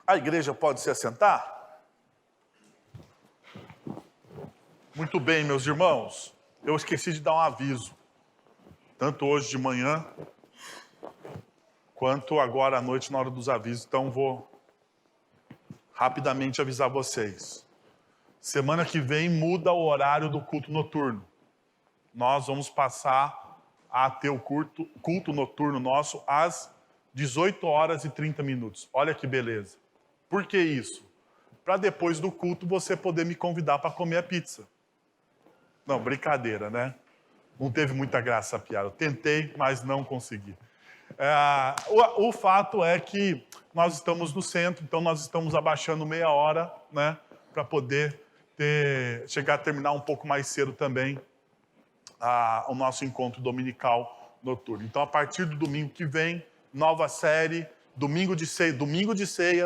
A igreja pode se assentar? Muito bem, meus irmãos. Eu esqueci de dar um aviso. Tanto hoje de manhã, quanto agora à noite na hora dos avisos. Então vou rapidamente avisar vocês. Semana que vem muda o horário do culto noturno. Nós vamos passar a ter o culto noturno nosso às 18 horas e 30 minutos. Olha que beleza. Por que isso? Para depois do culto você poder me convidar para comer a pizza. Não, brincadeira, né? Não teve muita graça a piada. Eu tentei, mas não consegui. O fato é que nós estamos no centro, então nós estamos abaixando meia hora, né? Para poder chegar a terminar um pouco mais cedo também o nosso encontro dominical noturno. Então, a partir do domingo que vem, nova série, domingo de ceia,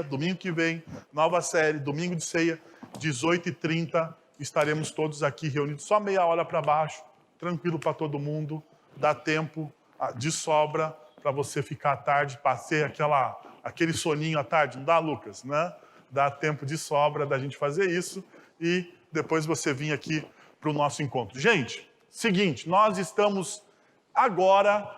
domingo que vem, nova série, domingo de ceia, 18h30, estaremos todos aqui reunidos, só meia hora para baixo, tranquilo para todo mundo, dá tempo de sobra para você ficar à tarde, passei aquele soninho à tarde, não dá, Lucas, né? Dá tempo de sobra da gente fazer isso e depois você vir aqui para o nosso encontro. Gente, seguinte, nós estamos agora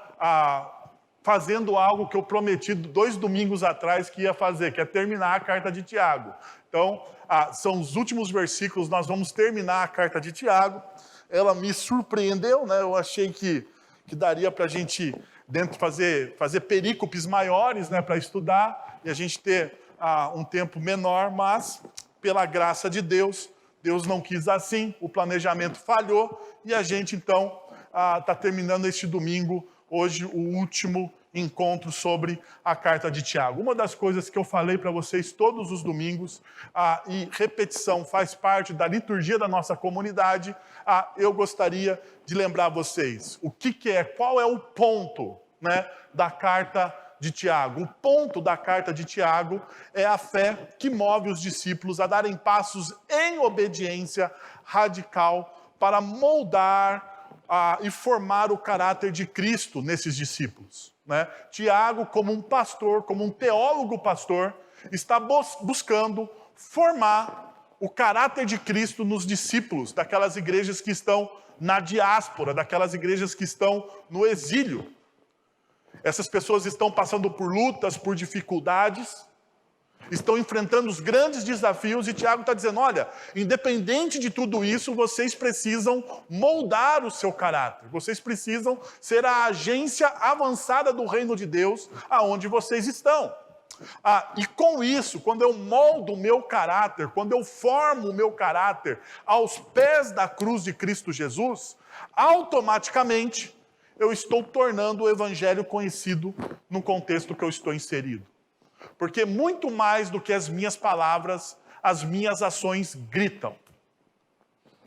fazendo algo que eu prometi 2 domingos atrás que ia fazer, que é terminar a carta de Tiago. Então, são os últimos versículos, nós vamos terminar a carta de Tiago. Ela me surpreendeu, né? Eu achei que daria para a gente fazer perícopes maiores, né, para estudar e a gente ter um tempo menor, mas pela graça de Deus, Deus não quis assim, o planejamento falhou e a gente então está terminando este domingo, hoje o último encontro sobre a carta de Tiago. Uma das coisas que eu falei para vocês todos os domingos, e repetição faz parte da liturgia da nossa comunidade, eu gostaria de lembrar vocês qual é o ponto, né, da carta de Tiago. O ponto da carta de Tiago é a fé que move os discípulos a darem passos em obediência radical para moldar e formar o caráter de Cristo nesses discípulos, né? Tiago, como um pastor, como um teólogo pastor, está buscando formar o caráter de Cristo nos discípulos daquelas igrejas que estão na diáspora, daquelas igrejas que estão no exílio. Essas pessoas estão passando por lutas, por dificuldades, estão enfrentando os grandes desafios e Tiago está dizendo, olha, independente de tudo isso, vocês precisam moldar o seu caráter. Vocês precisam ser a agência avançada do reino de Deus aonde vocês estão. E com isso, quando eu moldo o meu caráter, quando eu formo o meu caráter aos pés da cruz de Cristo Jesus, automaticamente eu estou tornando o evangelho conhecido no contexto que eu estou inserido. Porque muito mais do que as minhas palavras, as minhas ações gritam.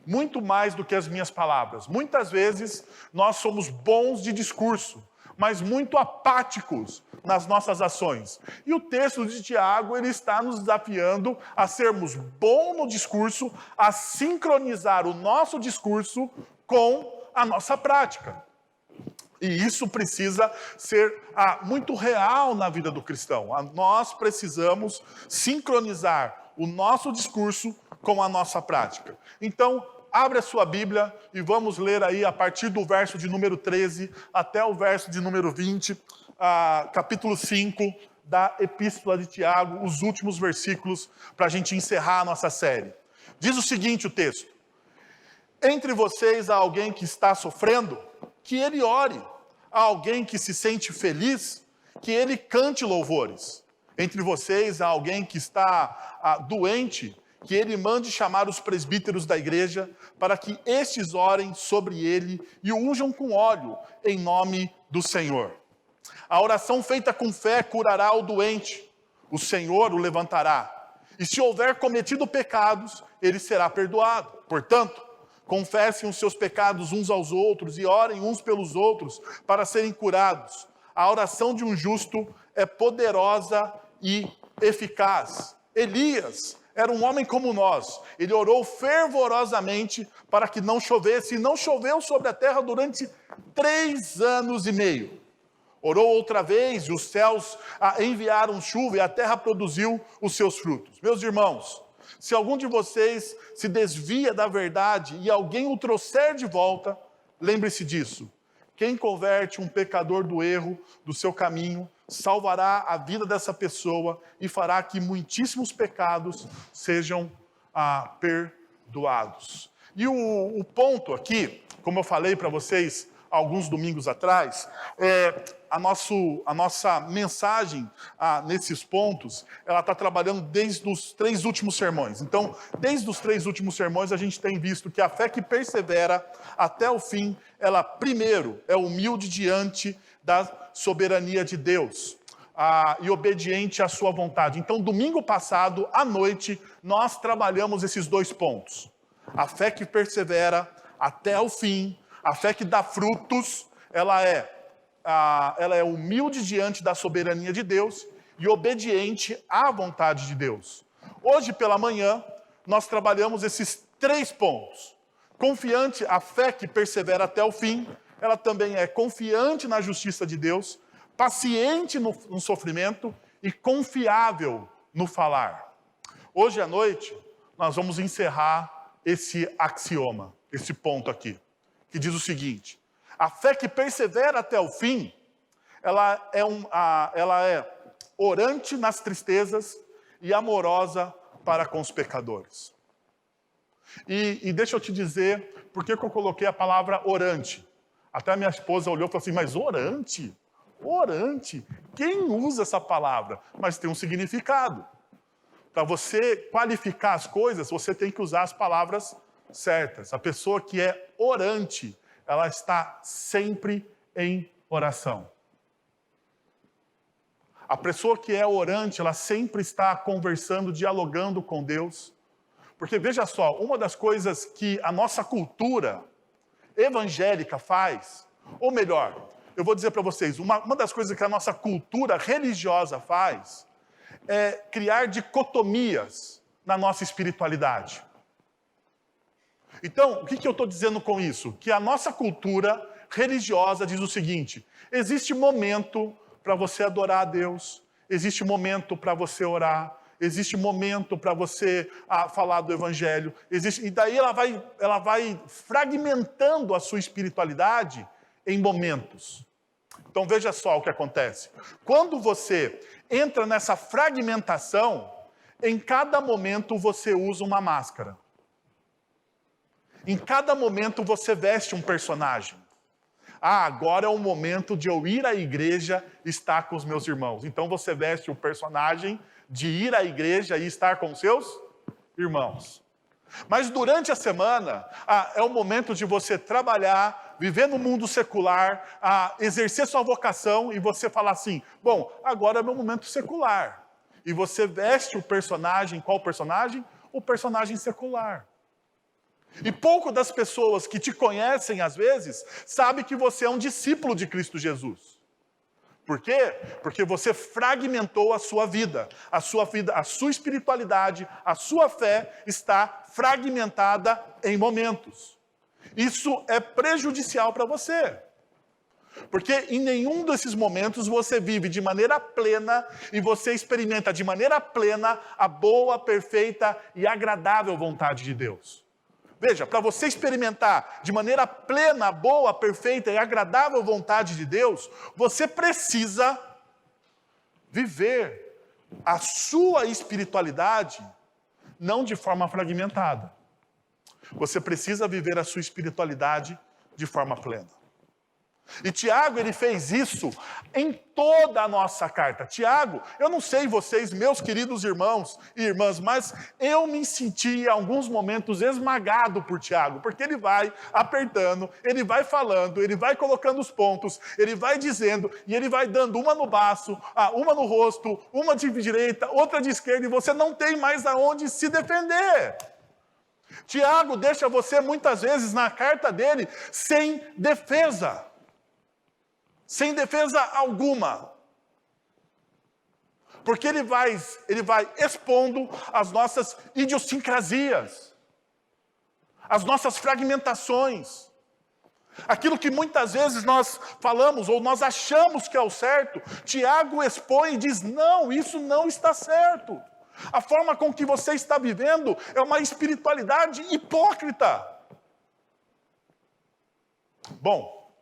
Muito mais do que as minhas palavras. Muitas vezes nós somos bons de discurso, mas muito apáticos nas nossas ações. E o texto de Tiago, ele está nos desafiando a sermos bons no discurso, a sincronizar o nosso discurso com a nossa prática. E isso precisa ser muito real na vida do cristão. Nós precisamos sincronizar o nosso discurso com a nossa prática. Então, abre a sua Bíblia e vamos ler aí a partir do verso de número 13 até o verso de número 20, capítulo 5 da Epístola de Tiago, os últimos versículos para a gente encerrar a nossa série. Diz o seguinte o texto: entre vocês há alguém que está sofrendo? Que ele ore. A alguém que se sente feliz, que ele cante louvores. Entre vocês há alguém que está doente, que ele mande chamar os presbíteros da igreja, para que estes orem sobre ele e o unjam com óleo, em nome do Senhor. A oração feita com fé curará o doente, o Senhor o levantará. E se houver cometido pecados, ele será perdoado. Portanto, confessem os seus pecados uns aos outros e orem uns pelos outros para serem curados. A oração de um justo é poderosa e eficaz. Elias era um homem como nós. Ele orou fervorosamente para que não chovesse, e não choveu sobre a terra durante 3 anos e meio. Orou outra vez e os céus enviaram chuva e a terra produziu os seus frutos. Meus irmãos, se algum de vocês se desvia da verdade e alguém o trouxer de volta, lembre-se disso. Quem converte um pecador do erro, do seu caminho, salvará a vida dessa pessoa e fará que muitíssimos pecados sejam perdoados. E o ponto aqui, como eu falei para vocês alguns domingos atrás, a nossa mensagem nesses pontos, ela está trabalhando desde os 3 últimos sermões. Então, desde os 3 últimos sermões, a gente tem visto que a fé que persevera até o fim, ela primeiro é humilde diante da soberania de Deus e obediente à sua vontade. Então, domingo passado, à noite, nós trabalhamos esses 2 pontos. A fé que persevera até o fim, a fé que dá frutos, ela é humilde diante da soberania de Deus e obediente à vontade de Deus. Hoje pela manhã, nós trabalhamos esses 3 pontos. Confiante, a fé que persevera até o fim, ela também é confiante na justiça de Deus, paciente no sofrimento e confiável no falar. Hoje à noite, nós vamos encerrar esse axioma, esse ponto aqui, que diz o seguinte: a fé que persevera até o fim, ela é orante nas tristezas e amorosa para com os pecadores. E deixa eu te dizer por que eu coloquei a palavra orante. Até a minha esposa olhou e falou assim, mas orante? Orante? Quem usa essa palavra? Mas tem um significado. Para você qualificar as coisas, você tem que usar as palavras certas. A pessoa que é orante, ela está sempre em oração. A pessoa que é orante, ela sempre está conversando, dialogando com Deus. Porque veja só, uma das coisas que a nossa cultura evangélica faz, ou melhor, eu vou dizer para vocês, uma das coisas que a nossa cultura religiosa faz, é criar dicotomias na nossa espiritualidade. Então, o que eu estou dizendo com isso? Que a nossa cultura religiosa diz o seguinte: existe momento para você adorar a Deus, existe momento para você orar, existe momento para você falar do Evangelho, e daí ela vai fragmentando a sua espiritualidade em momentos. Então veja só o que acontece. Quando você entra nessa fragmentação, em cada momento você usa uma máscara. Em cada momento você veste um personagem. Agora é o momento de eu ir à igreja e estar com os meus irmãos. Então você veste o personagem de ir à igreja e estar com seus irmãos. Mas durante a semana, é o momento de você trabalhar, viver no mundo secular, exercer sua vocação e você falar assim, bom, agora é meu momento secular. E você veste o personagem, qual personagem? O personagem secular. E pouco das pessoas que te conhecem, às vezes, sabe que você é um discípulo de Cristo Jesus. Por quê? Porque você fragmentou a sua vida, a sua espiritualidade, a sua fé está fragmentada em momentos. Isso é prejudicial para você. Porque em nenhum desses momentos você vive de maneira plena e você experimenta de maneira plena a boa, perfeita e agradável vontade de Deus. Veja, para você experimentar de maneira plena, boa, perfeita e agradável vontade de Deus, você precisa viver a sua espiritualidade não de forma fragmentada. Você precisa viver a sua espiritualidade de forma plena. E Tiago, ele fez isso em toda a nossa carta. Tiago, eu não sei vocês, meus queridos irmãos e irmãs, mas eu me senti em alguns momentos esmagado por Tiago, porque ele vai apertando, ele vai falando, ele vai colocando os pontos, ele vai dizendo, e ele vai dando uma no baço, uma no rosto, uma de direita, outra de esquerda, e você não tem mais aonde se defender. Tiago deixa você muitas vezes na carta dele sem defesa. Sem defesa alguma. Porque ele vai expondo as nossas idiosincrasias, as nossas fragmentações, Aquilo que muitas vezes nós falamos ou nós achamos que é o certo, Tiago expõe e diz, não, isso não está certo. A forma com que você está vivendo é uma espiritualidade hipócrita. Bom,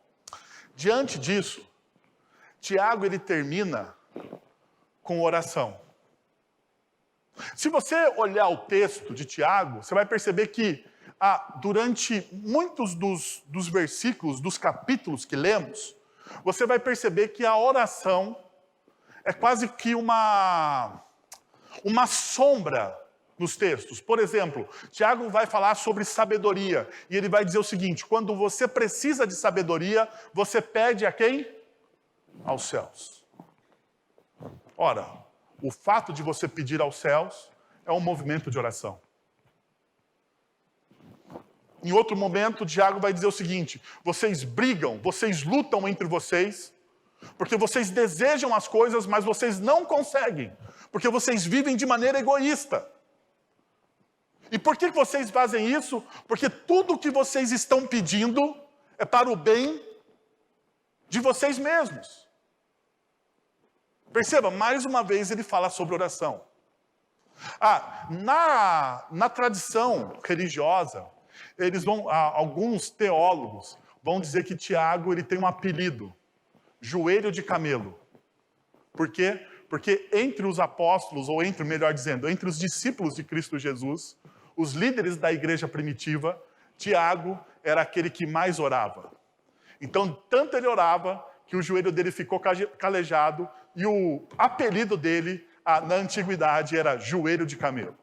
diante disso, Tiago ele termina com oração. Se você olhar o texto de Tiago, você vai perceber que durante muitos dos versículos, dos capítulos que lemos, você vai perceber que a oração é quase que uma sombra nos textos. Por exemplo, Tiago vai falar sobre sabedoria, e ele vai dizer o seguinte, quando você precisa de sabedoria, você pede a quem? Aos céus. Ora, o fato de você pedir aos céus é um movimento de oração. Em outro momento, Tiago vai dizer o seguinte, vocês brigam, vocês lutam entre vocês, porque vocês desejam as coisas, mas vocês não conseguem, porque vocês vivem de maneira egoísta. E por que vocês fazem isso? Porque tudo o que vocês estão pedindo é para o bem de vocês mesmos. Perceba, mais uma vez ele fala sobre oração. Na tradição religiosa, alguns teólogos vão dizer que Tiago ele tem um apelido, joelho de camelo. Por quê? Porque entre os apóstolos, ou melhor dizendo, entre os discípulos de Cristo Jesus, os líderes da igreja primitiva, Tiago era aquele que mais orava. Então, tanto ele orava, que o joelho dele ficou calejado, e o apelido dele, na antiguidade, era joelho de camelo.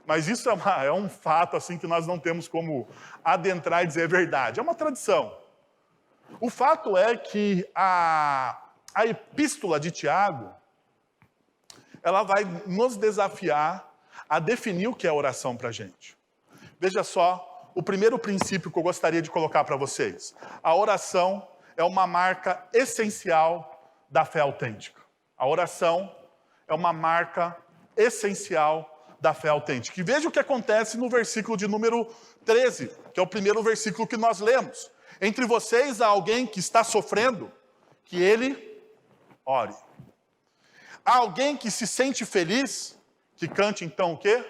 Mas isso é um fato assim que nós não temos como adentrar e dizer é verdade. É uma tradição. O fato é que a epístola de Tiago, ela vai nos desafiar a definir o que é oração para a gente. Veja só, o primeiro princípio que eu gostaria de colocar para vocês. A oração é uma marca essencial da fé autêntica. A oração é uma marca essencial da fé autêntica. E veja o que acontece no versículo de número 13, que é o primeiro versículo que nós lemos. Entre vocês há alguém que está sofrendo, que ele ore. Há alguém que se sente feliz, que cante então o quê?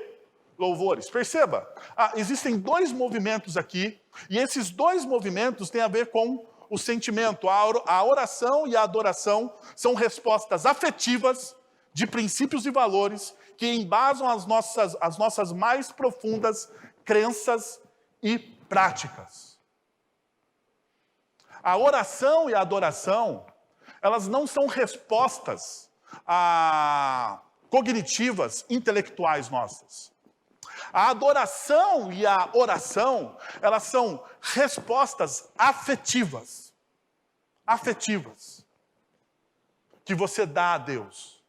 Louvores. Perceba, existem dois movimentos aqui, e esses dois movimentos têm a ver com o sentimento. A oração e a adoração são respostas afetivas de princípios e valores que embasam as nossas mais profundas crenças e práticas. A oração e a adoração, elas não são respostas cognitivas, intelectuais nossas. A adoração e a oração, elas são respostas afetivas. Afetivas. Que você dá a Deus.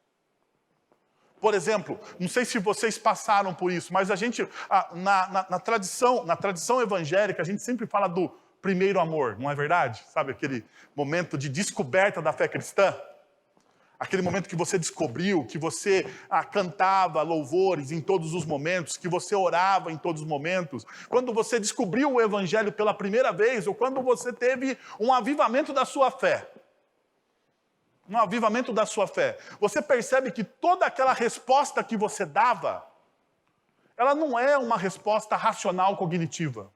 Por exemplo, não sei se vocês passaram por isso, mas a gente, na tradição evangélica, a gente sempre fala do primeiro amor, não é verdade? Sabe aquele momento de descoberta da fé cristã? Aquele momento que você descobriu, que você cantava louvores em todos os momentos, que você orava em todos os momentos. Quando você descobriu o evangelho pela primeira vez, ou quando você teve um avivamento da sua fé. Um avivamento da sua fé. Você percebe que toda aquela resposta que você dava, ela não é uma resposta racional cognitiva.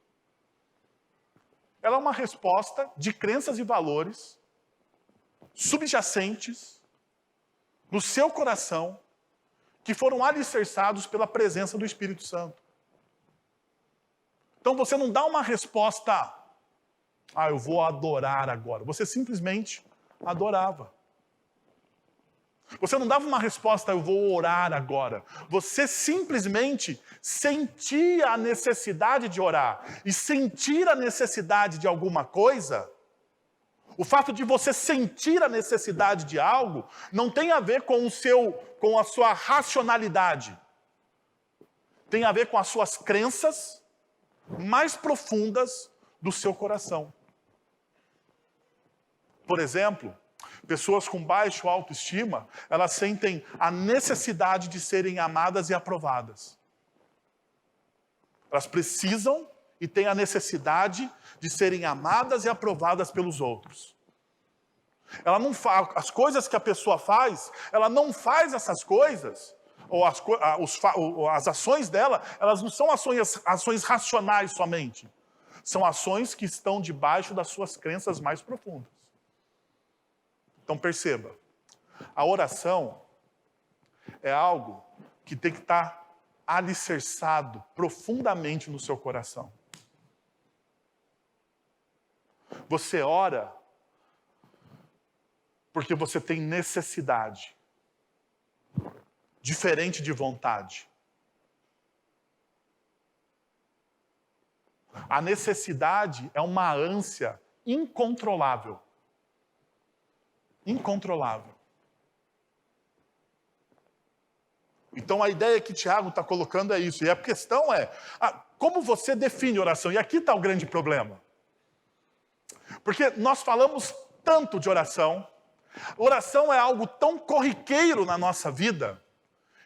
Ela é uma resposta de crenças e valores subjacentes no seu coração, que foram alicerçados pela presença do Espírito Santo. Então você não dá uma resposta, eu vou adorar agora. Você simplesmente adorava. Você não dava uma resposta, eu vou orar agora. Você simplesmente sentia a necessidade de orar. E sentir a necessidade de alguma coisa, o fato de você sentir a necessidade de algo, não tem a ver com a sua racionalidade. Tem a ver com as suas crenças mais profundas do seu coração. Por exemplo, pessoas com baixa autoestima, elas sentem a necessidade de serem amadas e aprovadas. Elas precisam e têm a necessidade de serem amadas e aprovadas pelos outros. Ela não faz as coisas que a pessoa faz, ela não faz essas coisas, ou as ações dela, elas não são ações racionais somente. São ações que estão debaixo das suas crenças mais profundas. Então perceba, a oração é algo que tem que estar alicerçado profundamente no seu coração. Você ora porque você tem necessidade, diferente de vontade. A necessidade é uma ânsia incontrolável. Incontrolável. Então a ideia que Tiago está colocando é isso. E a questão é, como você define oração? E aqui está o grande problema. Porque nós falamos tanto de oração. Oração é algo tão corriqueiro na nossa vida,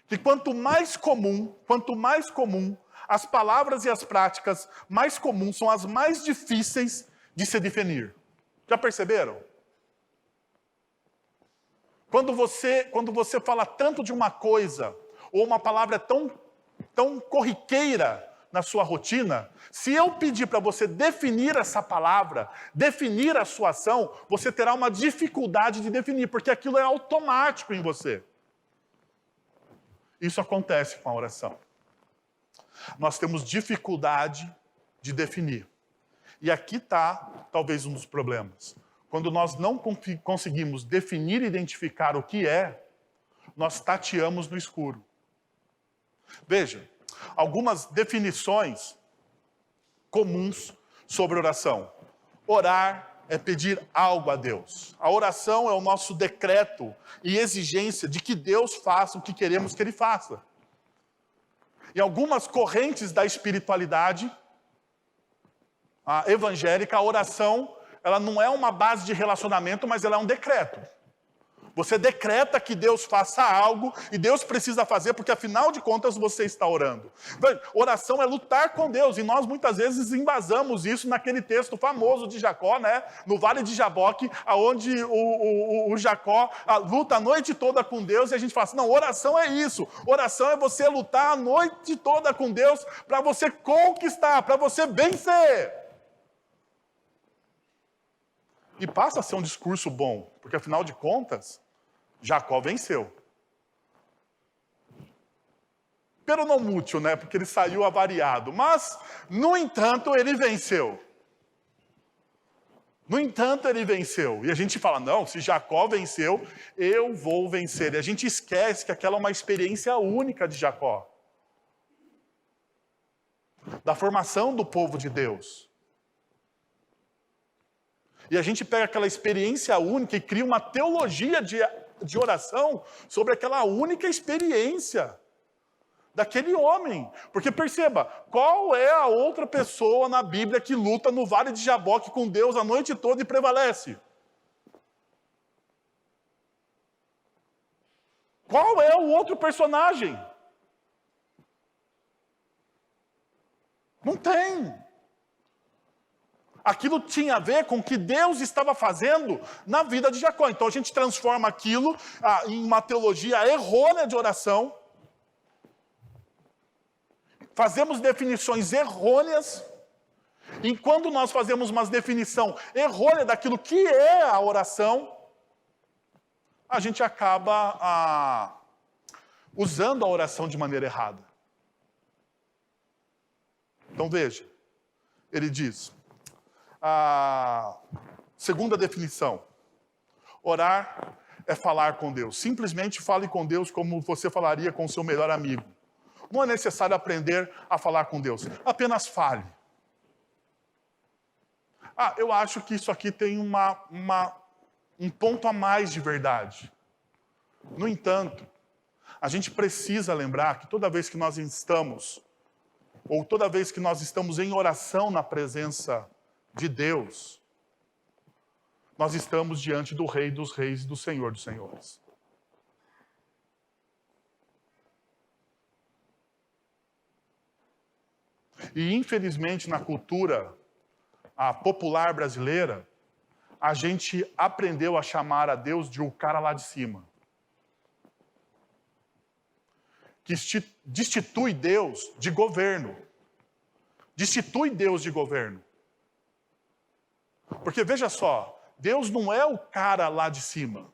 que quanto mais comum, as palavras e as práticas mais comuns são as mais difíceis de se definir. Já perceberam? Quando você fala tanto de uma coisa, ou uma palavra tão corriqueira na sua rotina, se eu pedir para você definir essa palavra, definir a sua ação, você terá uma dificuldade de definir, porque aquilo é automático em você. Isso acontece com a oração. Nós temos dificuldade de definir. E aqui está, talvez, um dos problemas. Quando nós não conseguimos definir e identificar o que é, nós tateamos no escuro. Veja, algumas definições comuns sobre oração. Orar é pedir algo a Deus. A oração é o nosso decreto e exigência de que Deus faça o que queremos que Ele faça. Em algumas correntes da espiritualidade evangélica, a oração ela não é uma base de relacionamento, mas ela é um decreto. Você decreta que Deus faça algo e Deus precisa fazer, porque afinal de contas você está orando. Oração é lutar com Deus, e nós muitas vezes embasamos isso naquele texto famoso de Jacó, né? No Vale de Jaboque, onde o Jacó luta a noite toda com Deus, e a gente fala assim, não, oração é isso. Oração é você lutar a noite toda com Deus para você conquistar, para você vencer. E passa a ser um discurso bom, porque afinal de contas, Jacó venceu. Pero não mútil, né? Porque ele saiu avariado. Mas, no entanto, ele venceu. No entanto, ele venceu. E a gente fala, não, se Jacó venceu, eu vou vencer. E a gente esquece que aquela é uma experiência única de Jacó. Da formação do povo de Deus. E a gente pega aquela experiência única e cria uma teologia de oração sobre aquela única experiência daquele homem. Porque perceba, qual é a outra pessoa na Bíblia que luta no Vale de Jaboque com Deus a noite toda e prevalece? Qual é o outro personagem? Não tem. Aquilo tinha a ver com o que Deus estava fazendo na vida de Jacó. Então a gente transforma aquilo em uma teologia errônea de oração. Fazemos definições errôneas. E quando nós fazemos uma definição errônea daquilo que é a oração, a gente acaba usando a oração de maneira errada. Então veja, ele diz... A segunda definição, orar é falar com Deus. Simplesmente fale com Deus como você falaria com o seu melhor amigo. Não é necessário aprender a falar com Deus, apenas fale. Eu acho que isso aqui tem um ponto a mais de verdade. No entanto, a gente precisa lembrar que toda vez que nós estamos em oração na presença de Deus, nós estamos diante do Rei dos Reis e do Senhor dos Senhores. E, infelizmente, na cultura popular brasileira, a gente aprendeu a chamar a Deus de o cara lá de cima. Que destitui Deus de governo. Destitui Deus de governo. Porque veja só, Deus não é o cara lá de cima.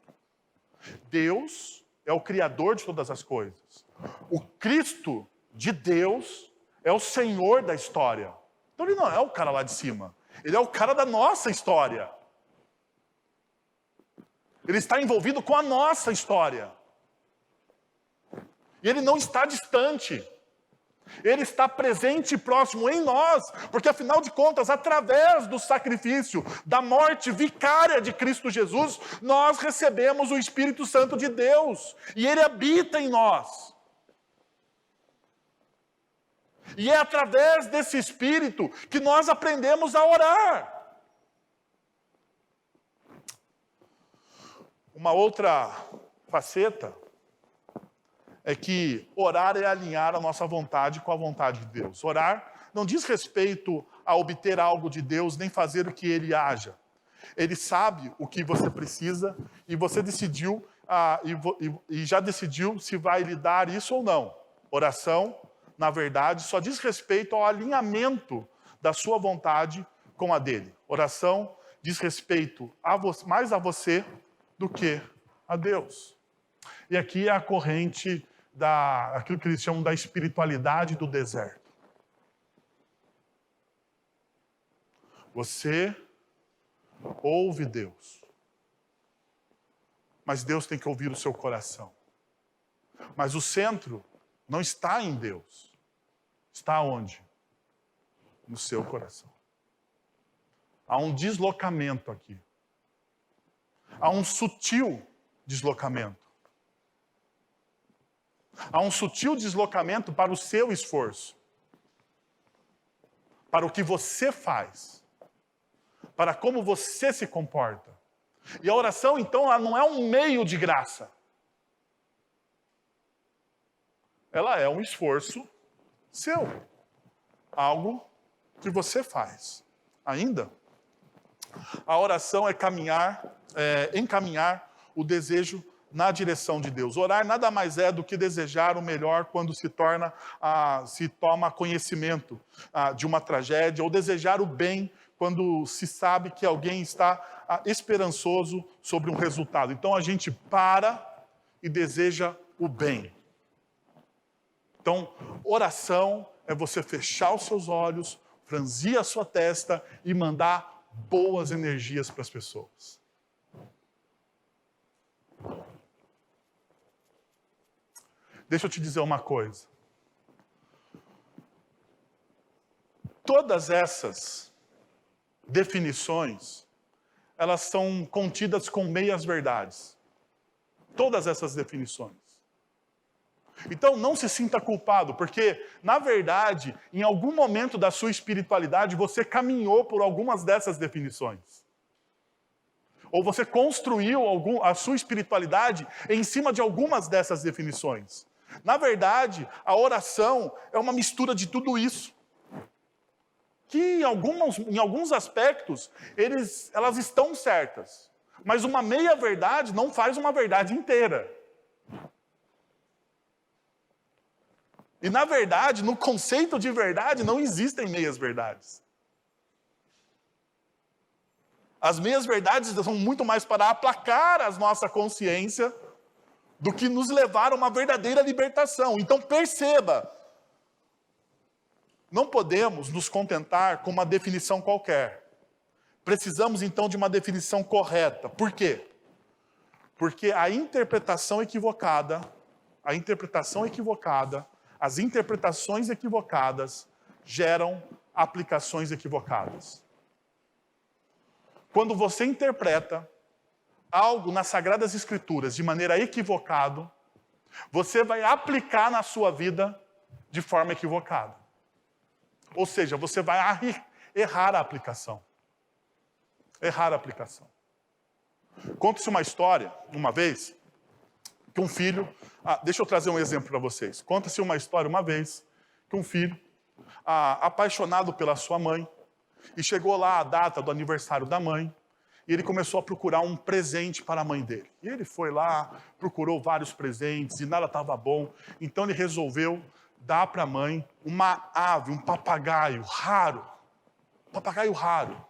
Deus é o Criador de todas as coisas. O Cristo de Deus é o Senhor da história. Então ele não é o cara lá de cima. Ele é o cara da nossa história. Ele está envolvido com a nossa história. E ele não está distante. Ele está presente e próximo em nós, porque afinal de contas, através do sacrifício, da morte vicária de Cristo Jesus, nós recebemos o Espírito Santo de Deus, e ele habita em nós. E é através desse Espírito que nós aprendemos a orar. Uma outra faceta é que orar é alinhar a nossa vontade com a vontade de Deus. Orar não diz respeito a obter algo de Deus, nem fazer o que Ele haja. Ele sabe o que você precisa e você decidiu, e já decidiu se vai lhe dar isso ou não. Oração, na verdade, só diz respeito ao alinhamento da sua vontade com a dele. Oração diz respeito mais a você do que a Deus. E aqui é a corrente aquilo que eles chamam da espiritualidade do deserto. Você ouve Deus, mas Deus tem que ouvir o seu coração. Mas o centro não está em Deus. Está onde? No seu coração. Há um deslocamento aqui. Há um sutil deslocamento. Há um sutil deslocamento para o seu esforço. Para o que você faz. Para como você se comporta. E a oração, então, ela não é um meio de graça. Ela é um esforço seu. Algo que você faz. Ainda, a oração é encaminhar o desejo na direção de Deus. Orar nada mais é do que desejar o melhor quando se toma conhecimento de uma tragédia, ou desejar o bem quando se sabe que alguém está esperançoso sobre um resultado. Então a gente para e deseja o bem. Então, oração é você fechar os seus olhos, franzir a sua testa e mandar boas energias para as pessoas. Deixa eu te dizer uma coisa. Todas essas definições, elas são contidas com meias verdades. Todas essas definições. Então não se sinta culpado, porque, na verdade, em algum momento da sua espiritualidade, você caminhou por algumas dessas definições. Ou você construiu a sua espiritualidade em cima de algumas dessas definições. Na verdade, a oração é uma mistura de tudo isso. Que em alguns aspectos, elas estão certas. Mas uma meia-verdade não faz uma verdade inteira. E, na verdade, no conceito de verdade, não existem meias-verdades. As meias-verdades são muito mais para aplacar a nossa consciência do que nos levar a uma verdadeira libertação. Então, perceba, não podemos nos contentar com uma definição qualquer. Precisamos, então, de uma definição correta. Por quê? Porque as interpretações equivocadas geram aplicações equivocadas. Quando você interpreta algo nas Sagradas Escrituras de maneira equivocada, você vai aplicar na sua vida de forma equivocada. Ou seja, você vai errar a aplicação. Errar a aplicação. Conta-se uma história, uma vez, que um filho... deixa eu trazer um exemplo para vocês. Conta-se uma história, uma vez, que um filho apaixonado pela sua mãe, e chegou lá a data do aniversário da mãe, e ele começou a procurar um presente para a mãe dele. E ele foi lá, procurou vários presentes, e nada estava bom, então ele resolveu dar para a mãe uma ave, um papagaio raro. Papagaio raro.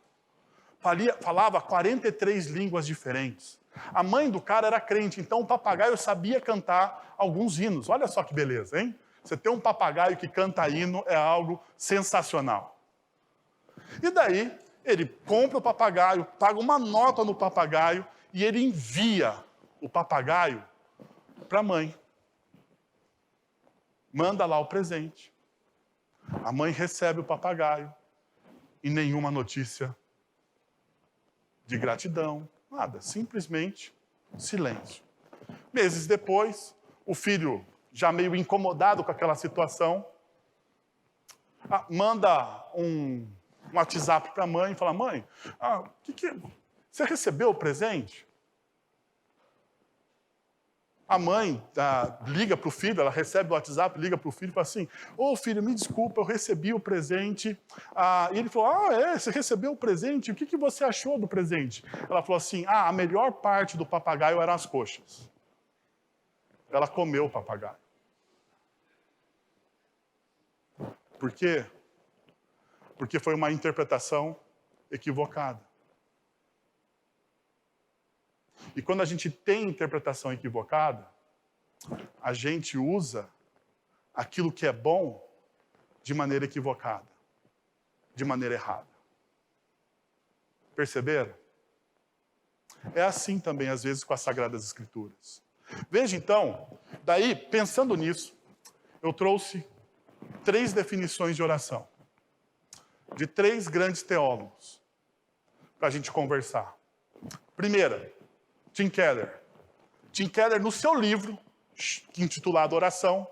Falava 43 línguas diferentes. A mãe do cara era crente, então o papagaio sabia cantar alguns hinos. Olha só que beleza, hein? Você ter um papagaio que canta hino é algo sensacional. E daí, ele compra o papagaio, paga uma nota no papagaio e ele envia o papagaio para a mãe. Manda lá o presente. A mãe recebe o papagaio e nenhuma notícia de gratidão, nada, simplesmente silêncio. Meses depois, o filho, já meio incomodado com aquela situação, manda um WhatsApp para a mãe e fala: mãe, você recebeu o presente? A mãe liga para o filho, ela recebe o WhatsApp, liga para o filho e fala assim: ô filho, me desculpa, eu recebi o presente. E ele falou: você recebeu o presente? O que você achou do presente? Ela falou assim: a melhor parte do papagaio eram as coxas. Ela comeu o papagaio. Por quê? Porque foi uma interpretação equivocada. E quando a gente tem interpretação equivocada, a gente usa aquilo que é bom de maneira equivocada, de maneira errada. Perceberam? É assim também, às vezes, com as Sagradas Escrituras. Veja, então, daí, pensando nisso, eu trouxe 3 definições de oração, de 3 grandes teólogos, para a gente conversar. Primeira, Tim Keller. Tim Keller, no seu livro, intitulado Oração,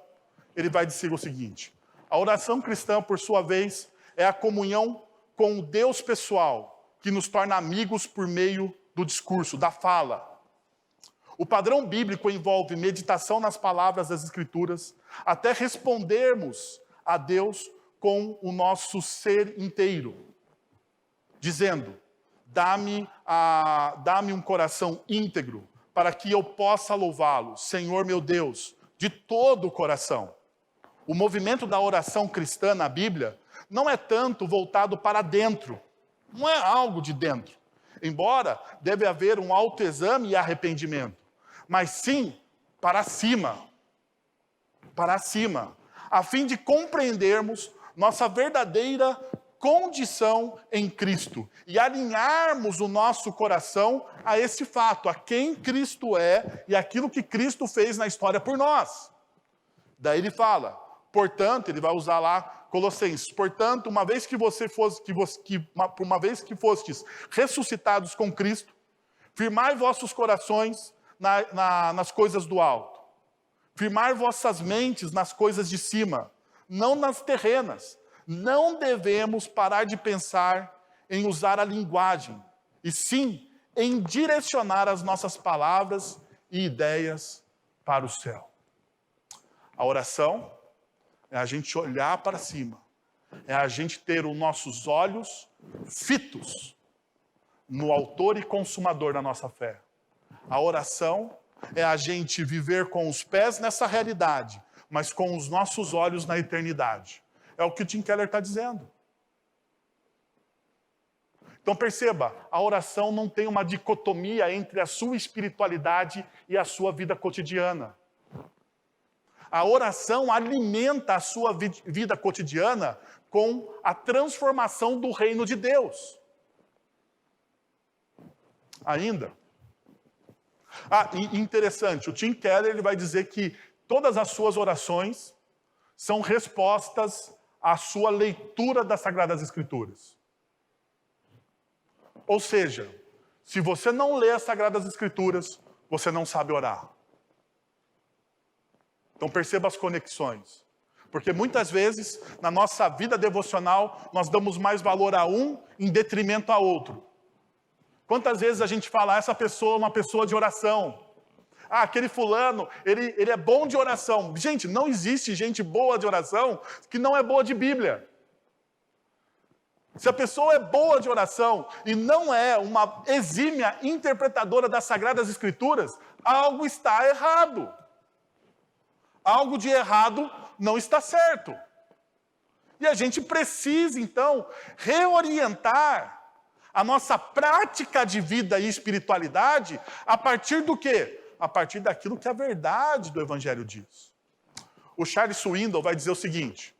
ele vai dizer o seguinte: a oração cristã, por sua vez, é a comunhão com o Deus pessoal, que nos torna amigos por meio do discurso, da fala. O padrão bíblico envolve meditação nas palavras das Escrituras, até respondermos a Deus com o nosso ser inteiro, dizendo: dá-me um coração íntegro, para que eu possa louvá-lo, Senhor meu Deus, de todo o coração. O movimento da oração cristã na Bíblia não é tanto voltado para dentro, não é algo de dentro, embora deve haver um autoexame e arrependimento, mas sim para cima, a fim de compreendermos nossa verdadeira condição em Cristo e alinharmos o nosso coração a esse fato, a quem Cristo é e aquilo que Cristo fez na história por nós. Daí ele fala, portanto, ele vai usar lá Colossenses, portanto, uma vez que fostes ressuscitados com Cristo, firmai vossos corações nas coisas do alto, firmai vossas mentes nas coisas de cima, não nas terrenas. Não devemos parar de pensar em usar a linguagem, e sim em direcionar as nossas palavras e ideias para o céu. A oração é a gente olhar para cima, é a gente ter os nossos olhos fitos no autor e consumador da nossa fé. A oração é a gente viver com os pés nessa realidade, mas com os nossos olhos na eternidade. É o que o Tim Keller está dizendo. Então perceba, a oração não tem uma dicotomia entre a sua espiritualidade e a sua vida cotidiana. A oração alimenta a sua vida cotidiana com a transformação do reino de Deus. Ainda. E interessante, o Tim Keller ele vai dizer que todas as suas orações são respostas à sua leitura das Sagradas Escrituras. Ou seja, se você não lê as Sagradas Escrituras, você não sabe orar. Então perceba as conexões. Porque muitas vezes, na nossa vida devocional, nós damos mais valor a um em detrimento a outro. Quantas vezes a gente fala, essa pessoa é uma pessoa de oração. Ah, aquele fulano, ele é bom de oração. Gente, não existe gente boa de oração que não é boa de Bíblia. Se a pessoa é boa de oração e não é uma exímia interpretadora das Sagradas Escrituras, algo está errado. Algo de errado não está certo. E a gente precisa, então, reorientar a nossa prática de vida e espiritualidade a partir do quê? A partir daquilo que a verdade do Evangelho diz. O Charles Swindoll vai dizer o seguinte: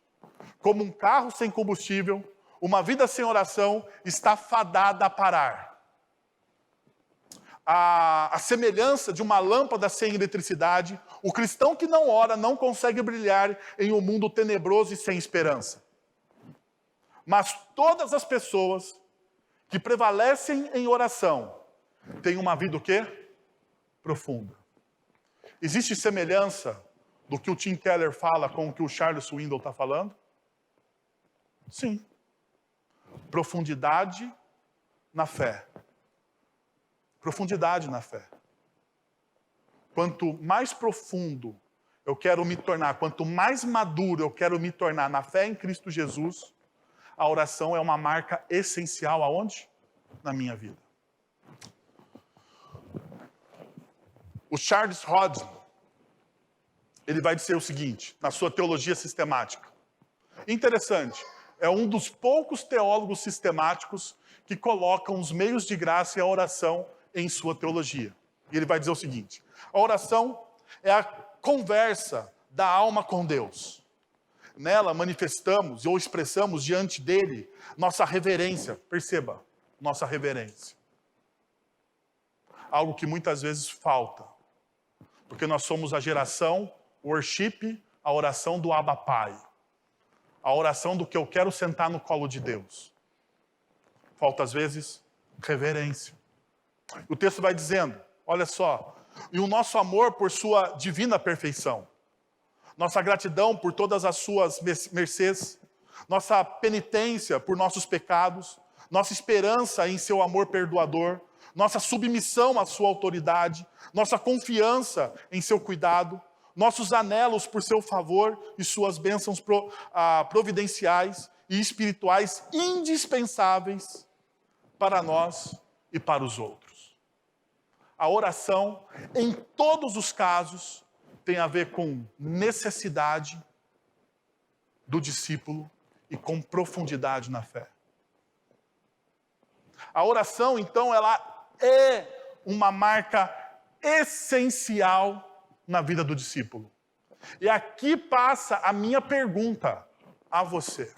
como um carro sem combustível, uma vida sem oração está fadada a parar. A semelhança de uma lâmpada sem eletricidade, o cristão que não ora não consegue brilhar em um mundo tenebroso e sem esperança. Mas todas as pessoas que prevalecem em oração têm uma vida o quê? Profunda. Existe semelhança do que o Tim Keller fala com o que o Charles Swindoll está falando? Sim. Profundidade na fé. Profundidade na fé. Quanto mais profundo eu quero me tornar, quanto mais maduro eu quero me tornar na fé em Cristo Jesus, a oração é uma marca essencial aonde? Na minha vida. O Charles Hodgson, ele vai dizer o seguinte, na sua teologia sistemática. Interessante, é um dos poucos teólogos sistemáticos que colocam os meios de graça e a oração em sua teologia. E ele vai dizer o seguinte: a oração é a conversa da alma com Deus. Nela manifestamos ou expressamos diante dele nossa reverência. Perceba, nossa reverência. Algo que muitas vezes falta. Porque nós somos a geração worship, a oração do Abba Pai. A oração do que eu quero sentar no colo de Deus. Falta às vezes reverência. O texto vai dizendo, olha só, e o nosso amor por sua divina perfeição, nossa gratidão por todas as suas mercês, nossa penitência por nossos pecados, nossa esperança em seu amor perdoador, nossa submissão à sua autoridade, nossa confiança em seu cuidado, nossos anelos por seu favor e suas bênçãos providenciais e espirituais indispensáveis para nós e para os outros. A oração, em todos os casos, tem a ver com necessidade do discípulo e com profundidade na fé. A oração, então, ela é uma marca essencial na vida do discípulo. E aqui passa a minha pergunta a você.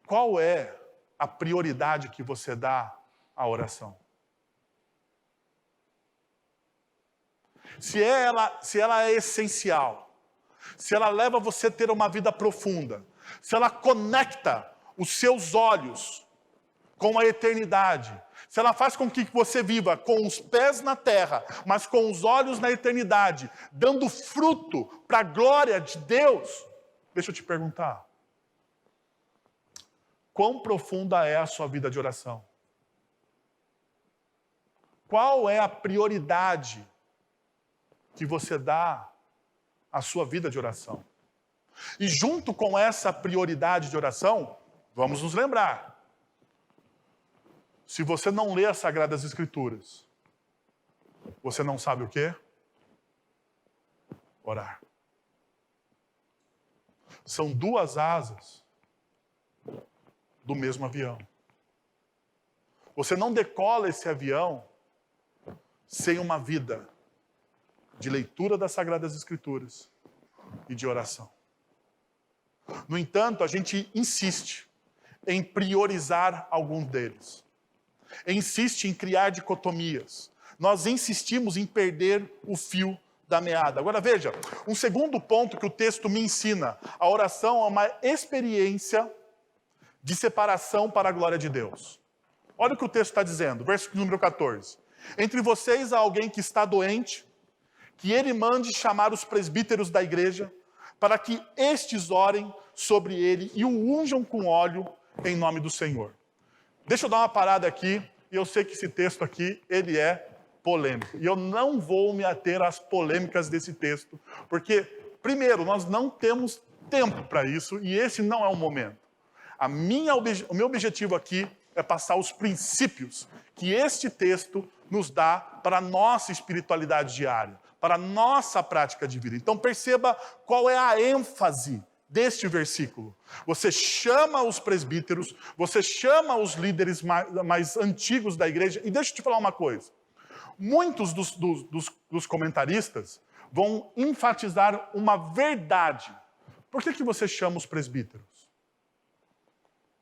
Qual é a prioridade que você dá à oração? Se ela é essencial, se ela leva você a ter uma vida profunda, se ela conecta os seus olhos com a eternidade, se ela faz com que você viva com os pés na terra, mas com os olhos na eternidade, dando fruto para a glória de Deus, deixa eu te perguntar. Quão profunda é a sua vida de oração? Qual é a prioridade que você dá à sua vida de oração? E junto com essa prioridade de oração, vamos nos lembrar. Se você não lê as Sagradas Escrituras, você não sabe o quê? Orar. São duas asas do mesmo avião. Você não decola esse avião sem uma vida de leitura das Sagradas Escrituras e de oração. No entanto, a gente insiste em priorizar alguns deles. Insiste em criar dicotomias. Nós insistimos em perder o fio da meada. Agora veja, um segundo ponto que o texto me ensina. A oração é uma experiência de separação para a glória de Deus. Olha o que o texto está dizendo, verso número 14. Entre vocês há alguém que está doente, que ele mande chamar os presbíteros da igreja, para que estes orem sobre ele e o unjam com óleo em nome do Senhor. Deixa eu dar uma parada aqui E eu sei que esse texto aqui, ele é polêmico. E eu não vou me ater às polêmicas desse texto, porque, primeiro, nós não temos tempo para isso e esse não é o momento. O meu objetivo aqui é passar os princípios que este texto nos dá para a nossa espiritualidade diária, para a nossa prática de vida. Então perceba qual é a ênfase deste versículo. Você chama os presbíteros, você chama os líderes mais antigos da igreja, e deixa eu te falar uma coisa. Muitos dos comentaristas vão enfatizar uma verdade. Por que você chama os presbíteros?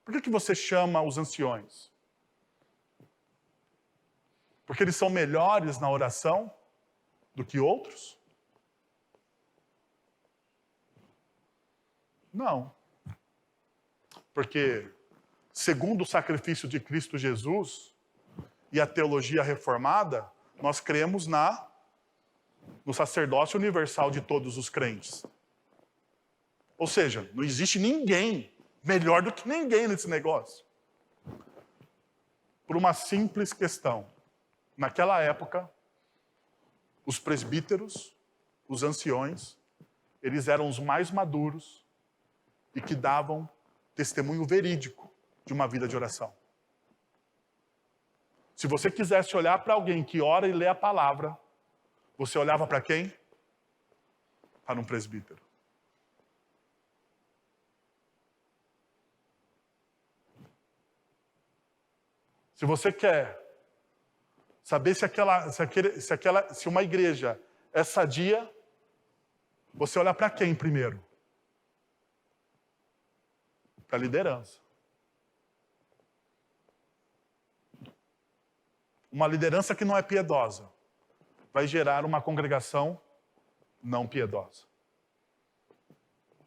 Por que você chama os anciões? Porque eles são melhores na oração do que outros? Não. Porque, segundo o sacrifício de Cristo Jesus e a teologia reformada, nós cremos no sacerdócio universal de todos os crentes. Ou seja, não existe ninguém melhor do que ninguém nesse negócio. Por uma simples questão. Naquela época, os presbíteros, os anciões, eles eram os mais maduros e que davam testemunho verídico de uma vida de oração. Se você quisesse olhar para alguém que ora e lê a palavra, você olhava para quem? Para um presbítero. Se você quer saber se uma igreja é sadia, você olha para quem primeiro? Para a liderança. Uma liderança que não é piedosa vai gerar uma congregação não piedosa.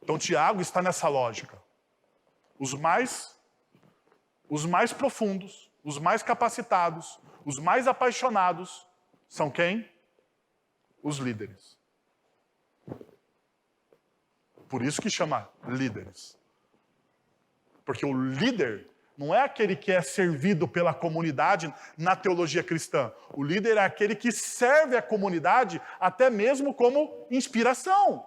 Então Tiago está nessa lógica. Os mais profundos, os mais capacitados, os mais apaixonados são quem? Os líderes. Por isso que chama líderes. Porque o líder não é aquele que é servido pela comunidade na teologia cristã. O líder é aquele que serve a comunidade até mesmo como inspiração.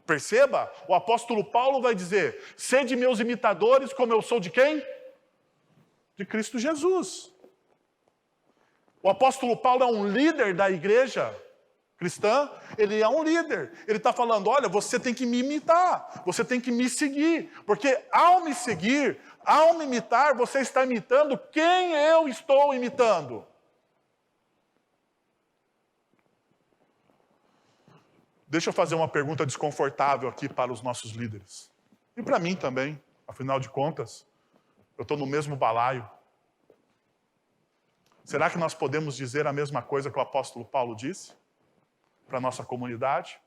Perceba, o apóstolo Paulo vai dizer: sede meus imitadores como eu sou de quem? De Cristo Jesus. O apóstolo Paulo é um líder da igreja cristã, ele é um líder. Ele está falando, olha, você tem que me imitar, você tem que me seguir, porque ao me seguir, ao me imitar, você está imitando quem eu estou imitando. Deixa eu fazer uma pergunta desconfortável aqui para os nossos líderes. E para mim também, afinal de contas, eu estou no mesmo balaio. Será que nós podemos dizer a mesma coisa que o apóstolo Paulo disse para a nossa comunidade?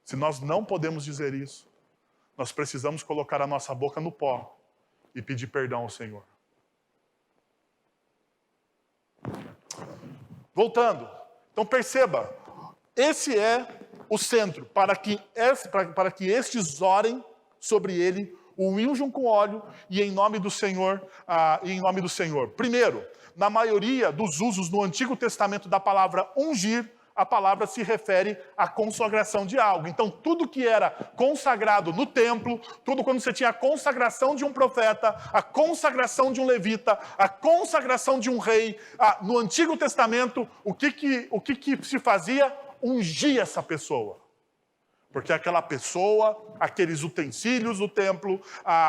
Se nós não podemos dizer isso, nós precisamos colocar a nossa boca no pó e pedir perdão ao Senhor. Voltando. Então perceba, esse é o centro, para que estes orem sobre ele, o unjam com óleo e em nome do Senhor, Primeiro, na maioria dos usos no Antigo Testamento da palavra ungir, a palavra se refere à consagração de algo. Então, tudo que era consagrado no templo, tudo quando você tinha a consagração de um profeta, a consagração de um levita, a consagração de um rei, no Antigo Testamento, o que se fazia? Ungia essa pessoa. Porque aquela pessoa, aqueles utensílios do templo,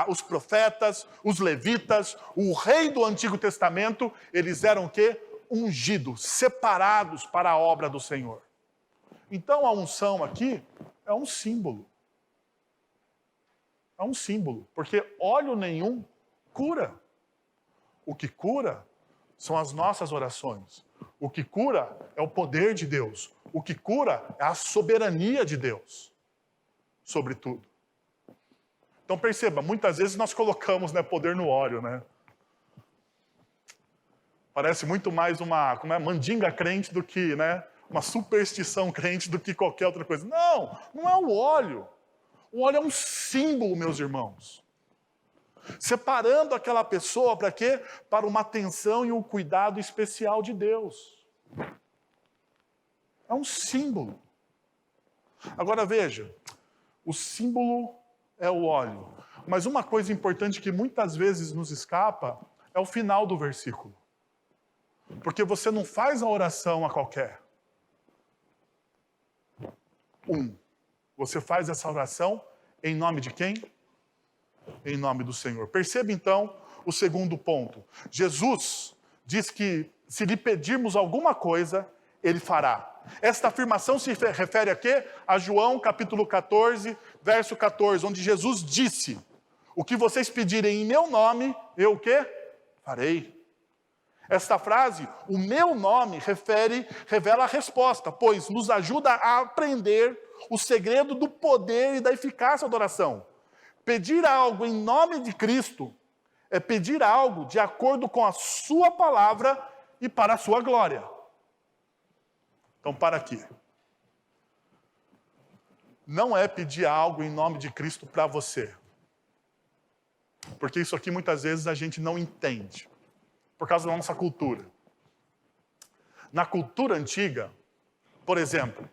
os profetas, os levitas, o rei do Antigo Testamento, eles eram o quê? Ungidos, separados para a obra do Senhor. Então a unção aqui é um símbolo. É um símbolo, porque óleo nenhum cura. O que cura são as nossas orações. O que cura é o poder de Deus. O que cura é a soberania de Deus sobre tudo. Então perceba, muitas vezes nós colocamos poder no óleo, né? Parece muito mais uma mandinga crente do que, uma superstição crente do que qualquer outra coisa. Não, não é o óleo. O óleo é um símbolo, meus irmãos. Separando aquela pessoa para quê? Para uma atenção e um cuidado especial de Deus. É um símbolo. Agora veja, o símbolo é o óleo. Mas uma coisa importante que muitas vezes nos escapa é o final do versículo. Porque você não faz a oração a qualquer. Você faz essa oração em nome de quem? Em nome do Senhor. Perceba então o segundo ponto. Jesus diz que se lhe pedirmos alguma coisa, Ele fará. Esta afirmação se refere a quê? A João capítulo 14, verso 14, onde Jesus disse: o que vocês pedirem em meu nome, eu o quê? Farei. Esta frase, o meu nome, revela a resposta, pois nos ajuda a aprender o segredo do poder e da eficácia da oração. Pedir algo em nome de Cristo é pedir algo de acordo com a sua palavra e para a sua glória. Então, para aqui. Não é pedir algo em nome de Cristo para você. Porque isso aqui muitas vezes a gente não entende. Por causa da nossa cultura. Na cultura antiga, por exemplo,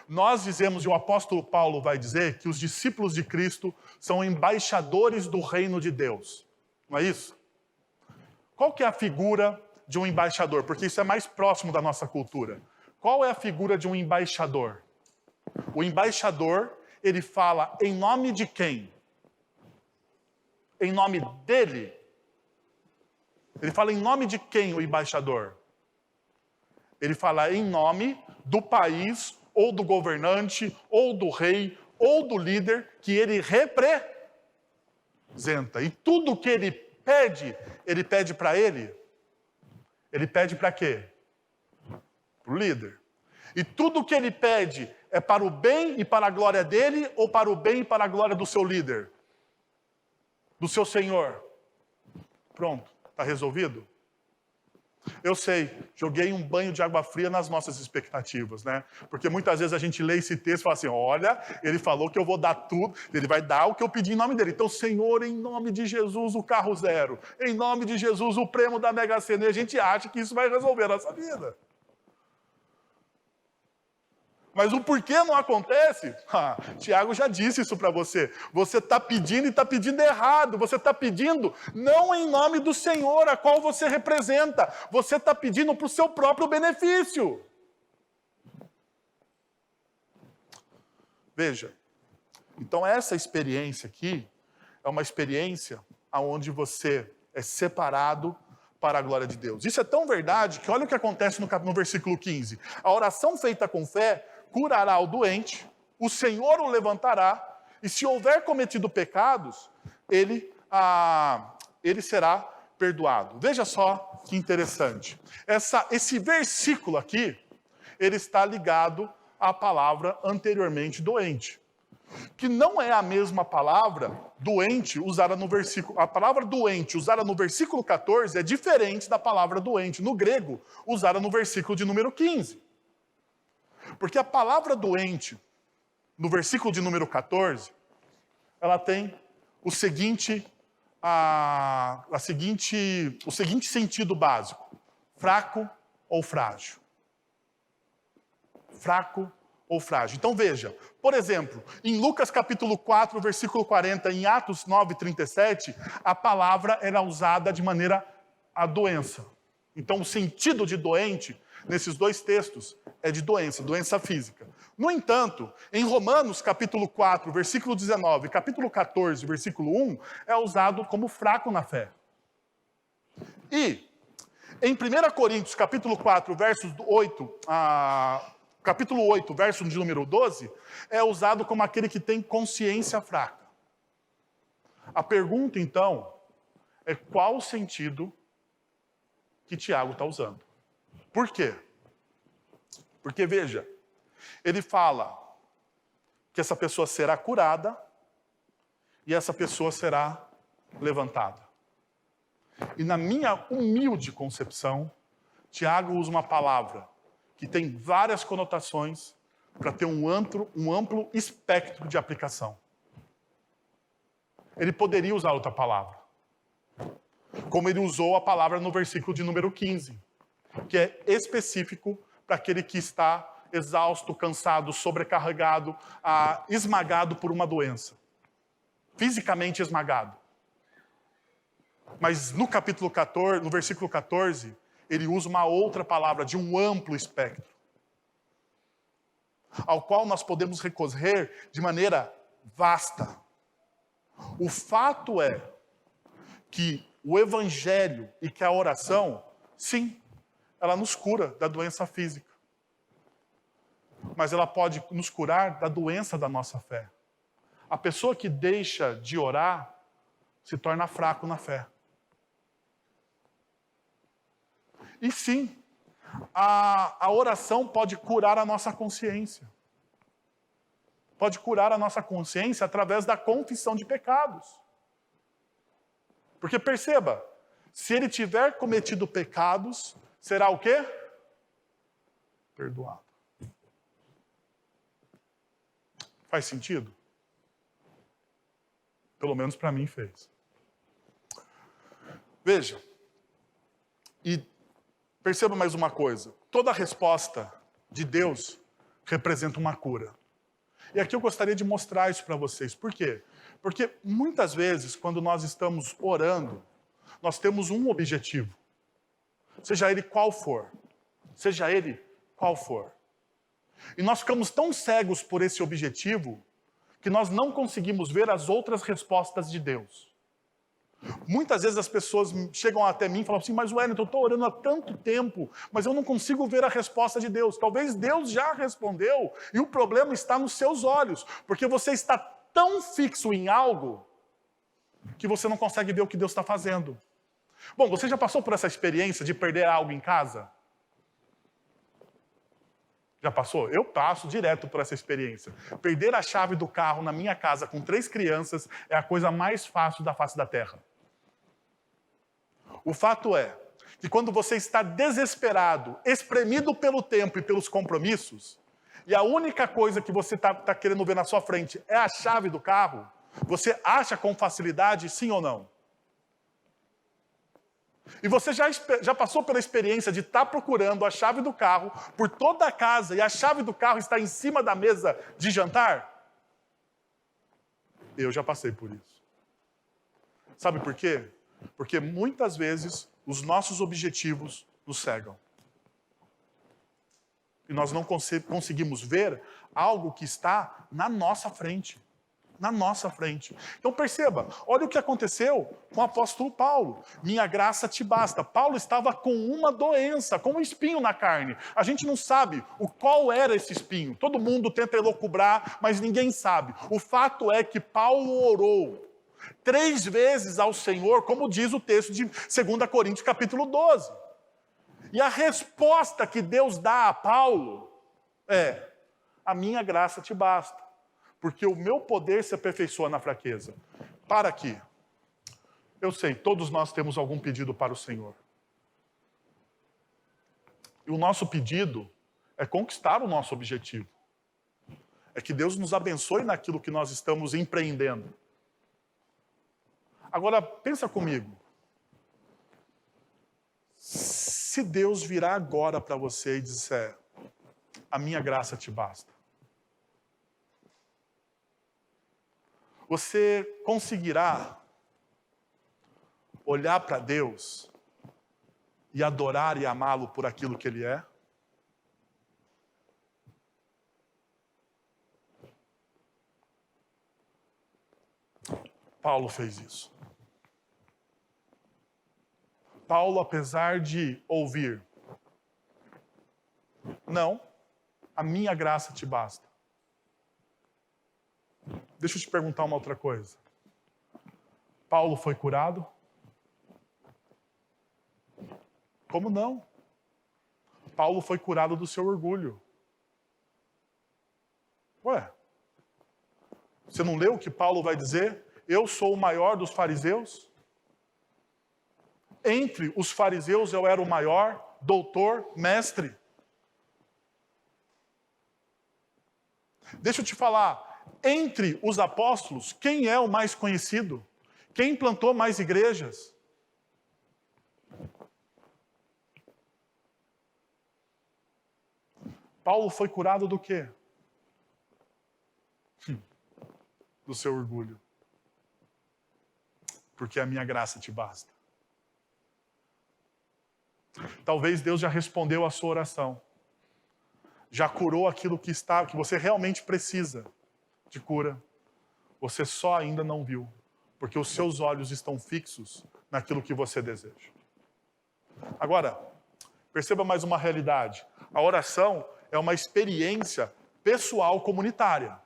nós dizemos, e o apóstolo Paulo vai dizer, que os discípulos de Cristo são embaixadores do reino de Deus. Não é isso? Qual que é a figura de um embaixador? Porque isso é mais próximo da nossa cultura. Qual é a figura de um embaixador? O embaixador, ele fala em nome de quem? Em nome dele. Ele fala em nome de quem o embaixador? Ele fala em nome do país, ou do governante, ou do rei, ou do líder que ele representa. E tudo que ele pede para ele. Ele pede para quê? Para o líder. E tudo que ele pede é para o bem e para a glória dele, ou para o bem e para a glória do seu líder? Do seu senhor? Pronto. Está resolvido? Eu sei, joguei um banho de água fria nas nossas expectativas, né? Porque muitas vezes a gente lê esse texto e fala assim, olha, ele falou que eu vou dar tudo, ele vai dar o que eu pedi em nome dele. Então, Senhor, em nome de Jesus, o carro zero. Em nome de Jesus, o prêmio da Mega Sena. E a gente acha que isso vai resolver a nossa vida. Mas o porquê não acontece? Tiago já disse isso para você. Você está pedindo e está pedindo errado. Você está pedindo não em nome do Senhor, a qual você representa. Você está pedindo para o seu próprio benefício. Veja, então essa experiência aqui é uma experiência onde você é separado para a glória de Deus. Isso é tão verdade que olha o que acontece no versículo 15. A oração feita com fé curará o doente, o Senhor o levantará, e se houver cometido pecados, ele será perdoado. Veja só que interessante. Esse versículo aqui, ele está ligado à palavra anteriormente doente. Que não é a mesma palavra doente usada no versículo... A palavra doente usada no versículo 14 é diferente da palavra doente no grego, usada no versículo de número 15. Porque a palavra doente, no versículo de número 14, ela tem o seguinte sentido básico. Fraco ou frágil. Fraco ou frágil. Então veja, por exemplo, em Lucas capítulo 4, versículo 40, em Atos 9, 37, a palavra era usada de maneira a doença. Então o sentido de doente, nesses dois textos, é de doença física. No entanto, em Romanos capítulo 4, versículo 19, capítulo 14, versículo 1, é usado como fraco na fé. E em 1 Coríntios capítulo 4, versos 8, capítulo 8, verso de número 12, é usado como aquele que tem consciência fraca. A pergunta, então, é qual o sentido que Tiago está usando? Por quê? Porque, veja, ele fala que essa pessoa será curada e essa pessoa será levantada. E na minha humilde concepção, Tiago usa uma palavra que tem várias conotações para ter um amplo espectro de aplicação. Ele poderia usar outra palavra. Como ele usou a palavra no versículo de número 15, que é específico para aquele que está exausto, cansado, sobrecarregado, esmagado por uma doença. Fisicamente esmagado. Mas no capítulo 14, no versículo 14, ele usa uma outra palavra de um amplo espectro, ao qual nós podemos recorrer de maneira vasta. O fato é que o evangelho e que a oração, sim, ela nos cura da doença física. Mas ela pode nos curar da doença da nossa fé. A pessoa que deixa de orar se torna fraco na fé. E sim, a oração pode curar a nossa consciência. Pode curar a nossa consciência através da confissão de pecados. Porque perceba, se ele tiver cometido pecados, será o quê? Perdoado. Faz sentido? Pelo menos para mim fez. Veja, e perceba mais uma coisa. Toda resposta de Deus representa uma cura. E aqui eu gostaria de mostrar isso para vocês. Por quê? Porque muitas vezes, quando nós estamos orando, nós temos um objetivo. Seja ele qual for. Seja ele qual for. E nós ficamos tão cegos por esse objetivo que nós não conseguimos ver as outras respostas de Deus. Muitas vezes as pessoas chegam até mim e falam assim, mas Wellington, eu estou orando há tanto tempo, mas eu não consigo ver a resposta de Deus. Talvez Deus já respondeu e o problema está nos seus olhos, porque você está tão fixo em algo que você não consegue ver o que Deus está fazendo. Bom, você já passou por essa experiência de perder algo em casa? Já passou? Eu passo direto por essa experiência. Perder a chave do carro na minha casa com 3 crianças é a coisa mais fácil da face da terra. O fato é que quando você está desesperado, espremido pelo tempo e pelos compromissos, e a única coisa que você está querendo ver na sua frente é a chave do carro, você acha com facilidade, sim ou não? E você já passou pela experiência de estar procurando a chave do carro por toda a casa e a chave do carro está em cima da mesa de jantar? Eu já passei por isso. Sabe por quê? Porque muitas vezes os nossos objetivos nos cegam. E nós não conseguimos ver algo que está na nossa frente. Na nossa frente. Então perceba, olha o que aconteceu com o apóstolo Paulo. Minha graça te basta. Paulo estava com uma doença, com um espinho na carne. A gente não sabe qual era esse espinho. Todo mundo tenta elocubrar, mas ninguém sabe. O fato é que Paulo orou 3 vezes ao Senhor, como diz o texto de 2 Coríntios capítulo 12. E a resposta que Deus dá a Paulo é: a minha graça te basta. Porque o meu poder se aperfeiçoa na fraqueza. Para aqui. Eu sei, todos nós temos algum pedido para o Senhor. E o nosso pedido é conquistar o nosso objetivo. É que Deus nos abençoe naquilo que nós estamos empreendendo. Agora, pensa comigo. Se Deus virar agora para você e disser: a minha graça te basta. Você conseguirá olhar para Deus e adorar e amá-lo por aquilo que Ele é? Paulo fez isso. Paulo, apesar de ouvir: não, a minha graça te basta. Deixa eu te perguntar uma outra coisa. Paulo foi curado? Como não? Paulo foi curado do seu orgulho. Ué, você não leu o que Paulo vai dizer? Eu sou o maior dos fariseus? Entre os fariseus eu era o maior, doutor, mestre. Deixa eu te falar. Entre os apóstolos, quem é o mais conhecido? Quem plantou mais igrejas? Paulo foi curado do quê? Do seu orgulho. Porque a minha graça te basta. Talvez Deus já respondeu a sua oração. Já curou aquilo que você realmente precisa de cura. Você só ainda não viu. Porque os seus olhos estão fixos naquilo que você deseja. Agora, perceba mais uma realidade. A oração é uma experiência pessoal comunitária.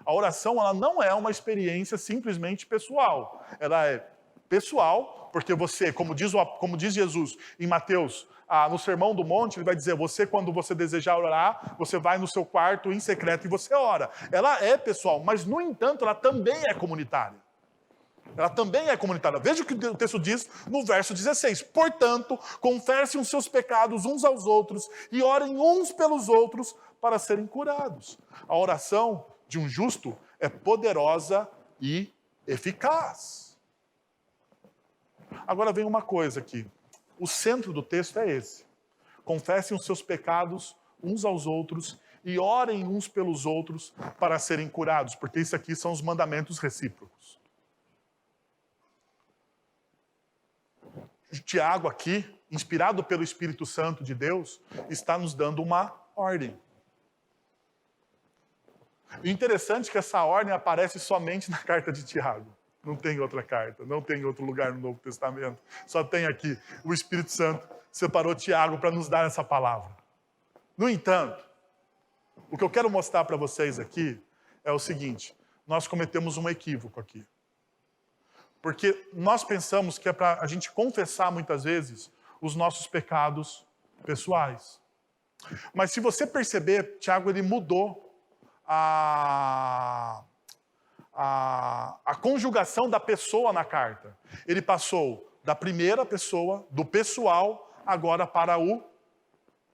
A oração, ela não é uma experiência simplesmente pessoal. Ela é pessoal, porque você, como diz Jesus em Mateus, no Sermão do Monte, ele vai dizer, quando você desejar orar, você vai no seu quarto em secreto e você ora. Ela é pessoal, mas, no entanto, ela também é comunitária. Ela também é comunitária. Veja o que o texto diz no verso 16. Portanto, confessem os seus pecados uns aos outros e orem uns pelos outros para serem curados. A oração de um justo é poderosa e eficaz. Agora vem uma coisa aqui. O centro do texto é esse. Confessem os seus pecados uns aos outros e orem uns pelos outros para serem curados, porque isso aqui são os mandamentos recíprocos. Tiago aqui, inspirado pelo Espírito Santo de Deus, está nos dando uma ordem. O interessante é que essa ordem aparece somente na carta de Tiago. Não tem outra carta, não tem outro lugar no Novo Testamento. Só tem aqui. O Espírito Santo separou Tiago para nos dar essa palavra. No entanto, o que eu quero mostrar para vocês aqui é o seguinte. Nós cometemos um equívoco aqui. Porque nós pensamos que é para a gente confessar muitas vezes os nossos pecados pessoais. Mas se você perceber, Tiago ele mudou a conjugação da pessoa na carta. Ele passou da primeira pessoa, do pessoal, agora para o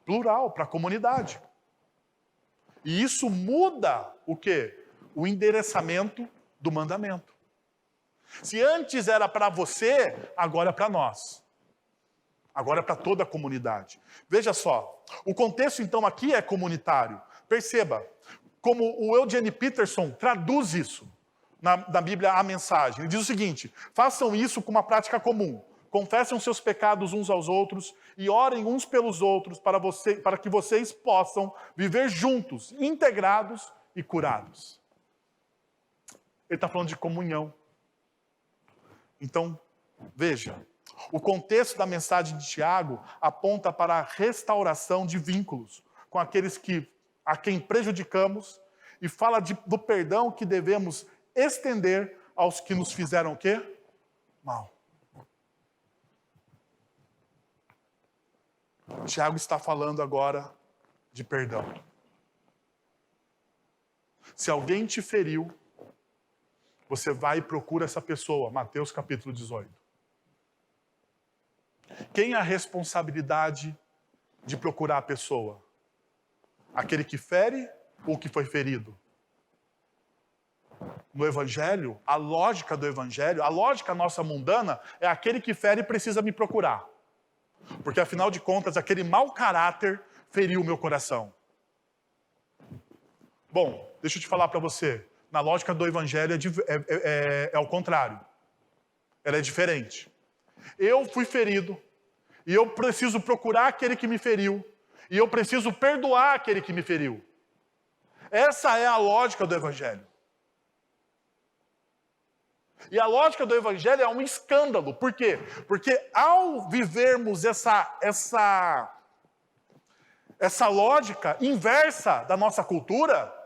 plural, para a comunidade. E isso muda o quê? O endereçamento do mandamento. Se antes era para você, agora é para nós. Agora é para toda a comunidade. Veja só, o contexto então aqui é comunitário. Perceba, como o Eugene Peterson traduz isso na Bíblia, a mensagem. Ele diz o seguinte, façam isso com uma prática comum. Confessem os seus pecados uns aos outros e orem uns pelos outros para que vocês possam viver juntos, integrados e curados. Ele está falando de comunhão. Então, veja, o contexto da mensagem de Tiago aponta para a restauração de vínculos com aqueles a quem prejudicamos e fala do perdão que devemos estender aos que nos fizeram o quê? Mal. Tiago está falando agora de perdão. Se alguém te feriu, você vai e procura essa pessoa. Mateus capítulo 18. Quem é a responsabilidade de procurar a pessoa? Aquele que fere ou que foi ferido? No Evangelho, a lógica do Evangelho, a lógica nossa mundana, é aquele que fere precisa me procurar. Porque, afinal de contas, aquele mau caráter feriu o meu coração. Bom, deixa eu te falar para você. Na lógica do Evangelho é o contrário. Ela é diferente. Eu fui ferido e eu preciso procurar aquele que me feriu e eu preciso perdoar aquele que me feriu. Essa é a lógica do Evangelho. E a lógica do Evangelho é um escândalo. Por quê? Porque ao vivermos essa lógica inversa da nossa cultura,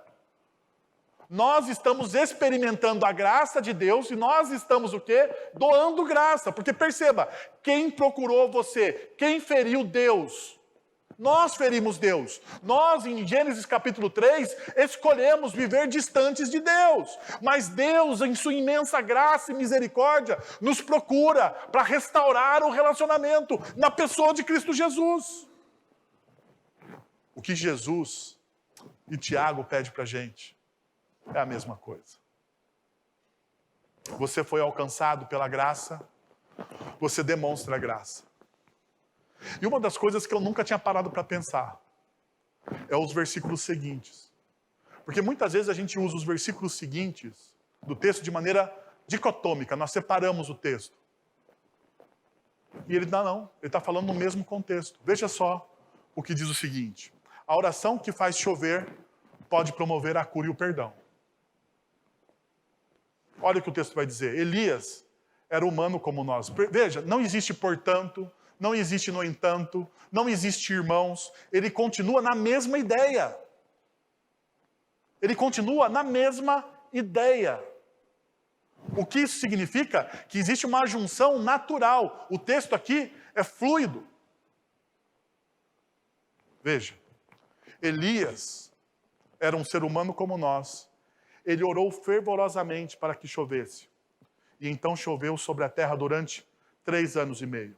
nós estamos experimentando a graça de Deus e nós estamos o quê? Doando graça. Porque perceba, quem procurou você? Quem feriu Deus? Nós ferimos Deus. Nós, em Gênesis capítulo 3, escolhemos viver distantes de Deus. Mas Deus, em sua imensa graça e misericórdia, nos procura para restaurar o relacionamento na pessoa de Cristo Jesus. O que Jesus e Tiago pede para a gente é a mesma coisa. Você foi alcançado pela graça, você demonstra a graça. E uma das coisas que eu nunca tinha parado para pensar, é os versículos seguintes. Porque muitas vezes a gente usa os versículos seguintes do texto de maneira dicotômica, nós separamos o texto. E ele não, ele está falando no mesmo contexto. Veja só o que diz o seguinte: a oração que faz chover pode promover a cura e o perdão. Olha o que o texto vai dizer. Elias era humano como nós. Veja, não existe portanto, não existe no entanto, não existe irmãos. Ele continua na mesma ideia. Ele continua na mesma ideia. O que isso significa? Que existe uma junção natural. O texto aqui é fluido. Veja, Elias era um ser humano como nós. Ele orou fervorosamente para que chovesse. E então choveu sobre a terra durante 3 anos e meio.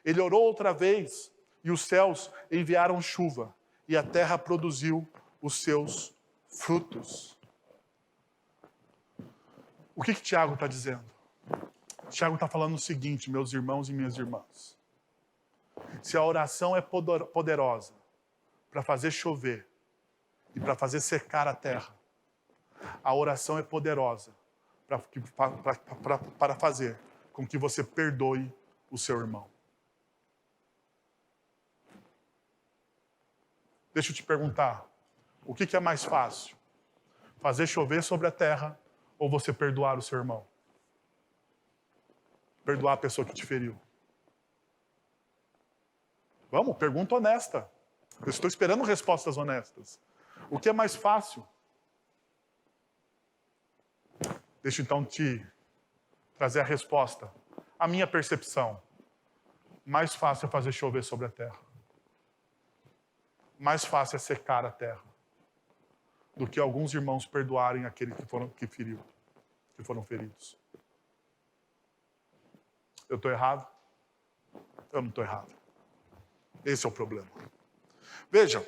Ele orou outra vez e os céus enviaram chuva. E a terra produziu os seus frutos. O que Tiago está dizendo? Tiago está falando o seguinte, meus irmãos e minhas irmãs. Se a oração é poderosa para fazer chover e para fazer secar a terra, a oração é poderosa para fazer com que você perdoe o seu irmão. Deixa eu te perguntar, o que é mais fácil? Fazer chover sobre a terra ou você perdoar o seu irmão? Perdoar a pessoa que te feriu. Vamos, pergunta honesta. Eu estou esperando respostas honestas. O que é mais fácil? Deixa eu então te trazer a resposta. A minha percepção. Mais fácil é fazer chover sobre a terra. Mais fácil é secar a terra do que alguns irmãos perdoarem aquele que foram feridos. Eu estou errado? Eu não estou errado. Esse é o problema. Veja,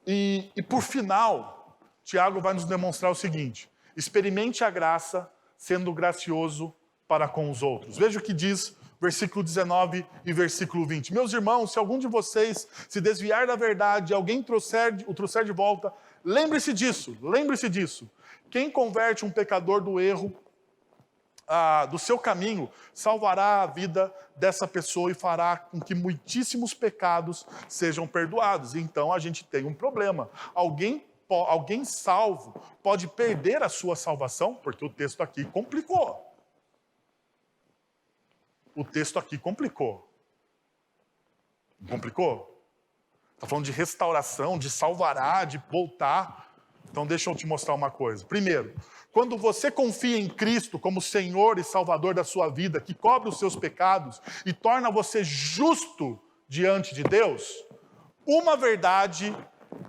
e por final, Tiago vai nos demonstrar o seguinte: experimente a graça sendo gracioso para com os outros. Veja o que diz versículo 19 e versículo 20. Meus irmãos, se algum de vocês se desviar da verdade, alguém o trouxer de volta, lembre-se disso. Quem converte um pecador do erro, do seu caminho, salvará a vida dessa pessoa e fará com que muitíssimos pecados sejam perdoados. Então a gente tem um problema. Alguém salvo pode perder a sua salvação, porque o texto aqui complicou. Complicou? Está falando de restauração, de salvará, de voltar. Então deixa eu te mostrar uma coisa. Primeiro, quando você confia em Cristo como Senhor e Salvador da sua vida, que cobre os seus pecados e torna você justo diante de Deus, uma verdade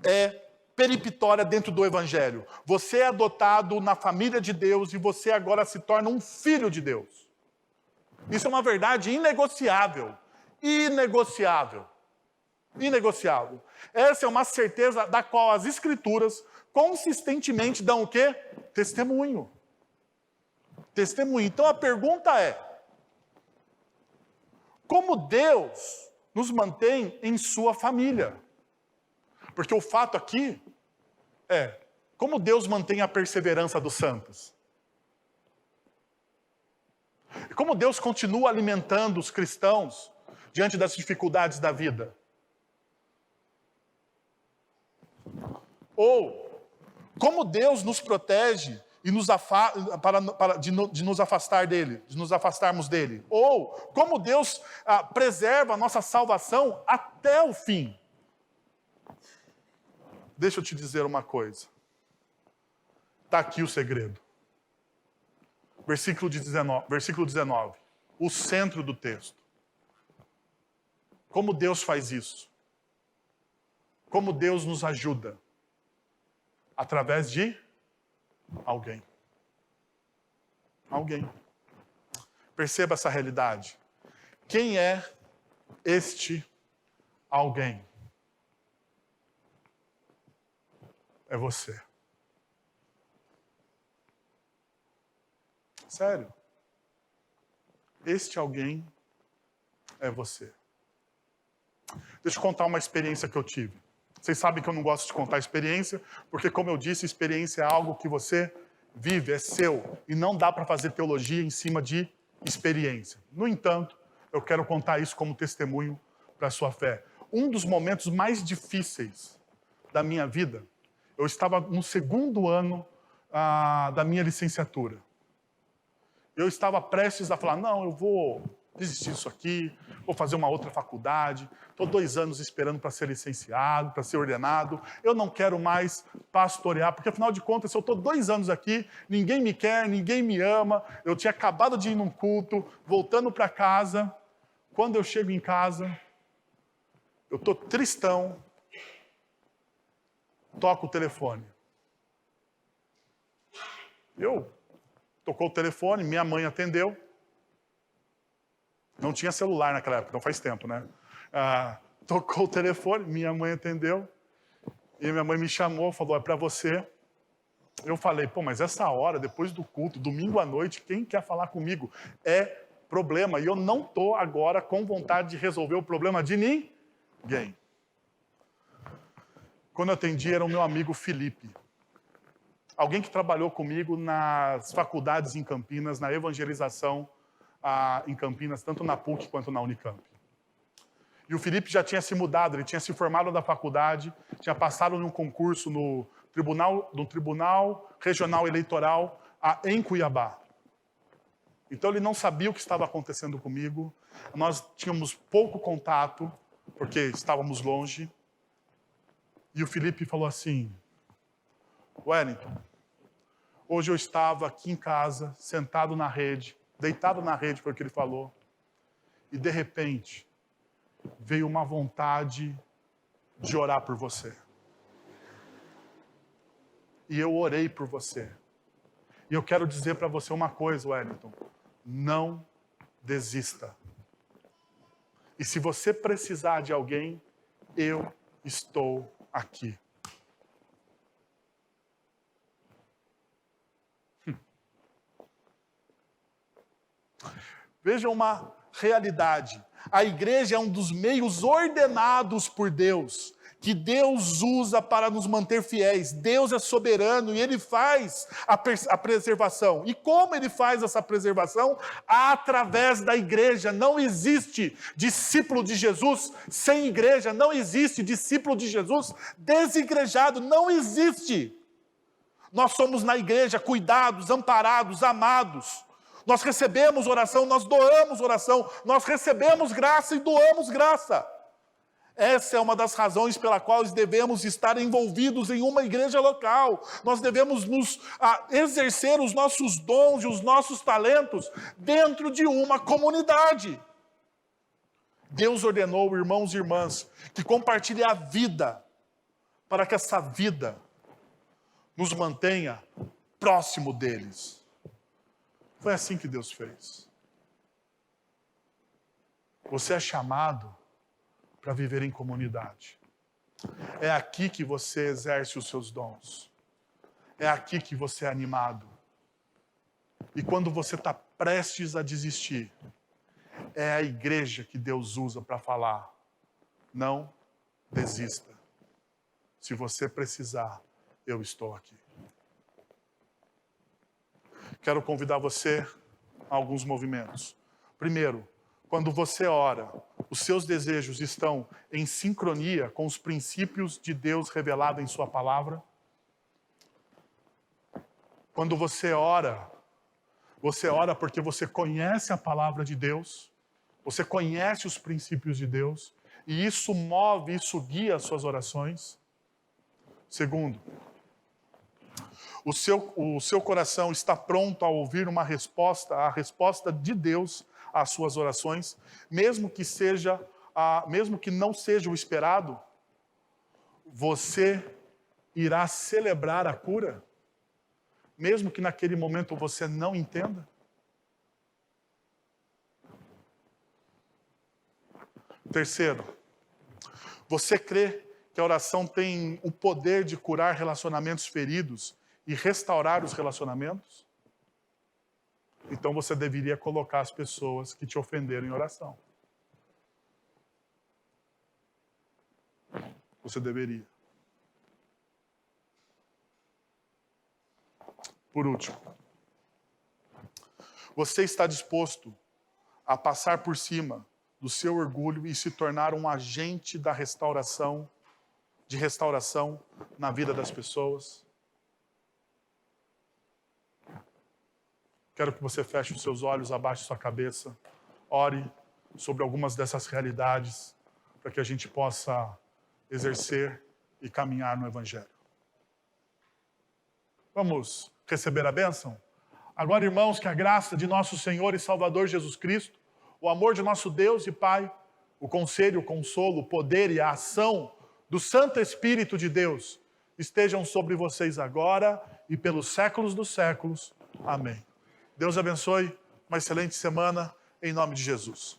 é peremptória dentro do Evangelho. Você é adotado na família de Deus e você agora se torna um filho de Deus. Isso é uma verdade inegociável. Essa é uma certeza da qual as Escrituras consistentemente dão o quê? Testemunho. Então a pergunta é: como Deus nos mantém em sua família? Porque o fato aqui é, como Deus mantém a perseverança dos santos? Como Deus continua alimentando os cristãos diante das dificuldades da vida? Ou, como Deus nos protege e de nos afastarmos dele? Ou, como Deus preserva a nossa salvação até o fim? Deixa eu te dizer uma coisa. Está aqui o segredo. Versículo 19. O centro do texto. Como Deus faz isso? Como Deus nos ajuda? Através de alguém. Perceba essa realidade. Quem é este alguém? É você. Sério. Este alguém é você. Deixa eu contar uma experiência que eu tive. Vocês sabem que eu não gosto de contar experiência, porque, como eu disse, experiência é algo que você vive, é seu. E não dá para fazer teologia em cima de experiência. No entanto, eu quero contar isso como testemunho para a sua fé. Um dos momentos mais difíceis da minha vida, eu estava no segundo ano da minha licenciatura. Eu estava prestes a falar, não, eu vou desistir disso aqui, vou fazer uma outra faculdade, estou 2 anos esperando para ser licenciado, para ser ordenado, eu não quero mais pastorear, porque afinal de contas, se eu estou 2 anos aqui, ninguém me quer, ninguém me ama, eu tinha acabado de ir num culto, voltando para casa, quando eu chego em casa, eu estou tristão, toco o telefone. Tocou o telefone, minha mãe atendeu. Não tinha celular naquela época, não faz tempo, né? Tocou o telefone, minha mãe atendeu. E minha mãe me chamou, falou, é para você. Eu falei, pô, mas essa hora, depois do culto, domingo à noite, quem quer falar comigo? É problema. E eu não estou agora com vontade de resolver o problema de ninguém. Quando eu atendi, era o meu amigo Felipe. Alguém que trabalhou comigo nas faculdades em Campinas, na evangelização em Campinas, tanto na PUC quanto na Unicamp. E o Felipe já tinha se mudado, ele tinha se formado da faculdade, tinha passado num concurso no Tribunal Regional Eleitoral em Cuiabá. Então ele não sabia o que estava acontecendo comigo, nós tínhamos pouco contato, porque estávamos longe. E o Felipe falou assim, Wellington, hoje eu estava aqui em casa, sentado na rede, deitado na rede, foi o que ele falou, e de repente veio uma vontade de orar por você. E eu orei por você. E eu quero dizer para você uma coisa, Wellington, não desista. E se você precisar de alguém, eu estou aqui. Veja uma realidade. A igreja é um dos meios ordenados por Deus, que Deus usa para nos manter fiéis. Deus é soberano e Ele faz a preservação. E como Ele faz essa preservação? Através da igreja. Não existe discípulo de Jesus sem igreja. Não existe discípulo de Jesus desigrejado. Não existe. Nós somos na igreja cuidados, amparados, amados. Nós recebemos oração, nós doamos oração, nós recebemos graça e doamos graça. Essa é uma das razões pela qual devemos estar envolvidos em uma igreja local. Nós devemos exercer os nossos dons e os nossos talentos dentro de uma comunidade. Deus ordenou, irmãos e irmãs, que compartilhem a vida, para que essa vida nos mantenha próximo deles. Foi assim que Deus fez. Você é chamado para viver em comunidade. É aqui que você exerce os seus dons. É aqui que você é animado. E quando você está prestes a desistir, é a igreja que Deus usa para falar. Não desista. Se você precisar, eu estou aqui. Quero convidar você a alguns movimentos. Primeiro, quando você ora, os seus desejos estão em sincronia com os princípios de Deus revelado em sua palavra? Quando você ora porque você conhece a palavra de Deus, você conhece os princípios de Deus, e isso move, isso guia as suas orações? Segundo, o seu coração está pronto a ouvir a resposta de Deus às suas orações, mesmo que não seja o esperado? Você irá celebrar a cura, mesmo que naquele momento você não entenda? Terceiro, você crê que a oração tem o poder de curar relacionamentos feridos e restaurar os relacionamentos? Então você deveria colocar as pessoas que te ofenderam em oração. Você deveria. Por último, você está disposto a passar por cima do seu orgulho e se tornar um agente da restauração, de restauração na vida das pessoas? Quero que você feche os seus olhos, abaixe sua cabeça, ore sobre algumas dessas realidades, para que a gente possa exercer e caminhar no Evangelho. Vamos receber a bênção? Agora, irmãos, que a graça de nosso Senhor e Salvador Jesus Cristo, o amor de nosso Deus e Pai, o conselho, o consolo, o poder e a ação do Santo Espírito de Deus estejam sobre vocês agora e pelos séculos dos séculos. Amém. Deus abençoe, uma excelente semana, em nome de Jesus.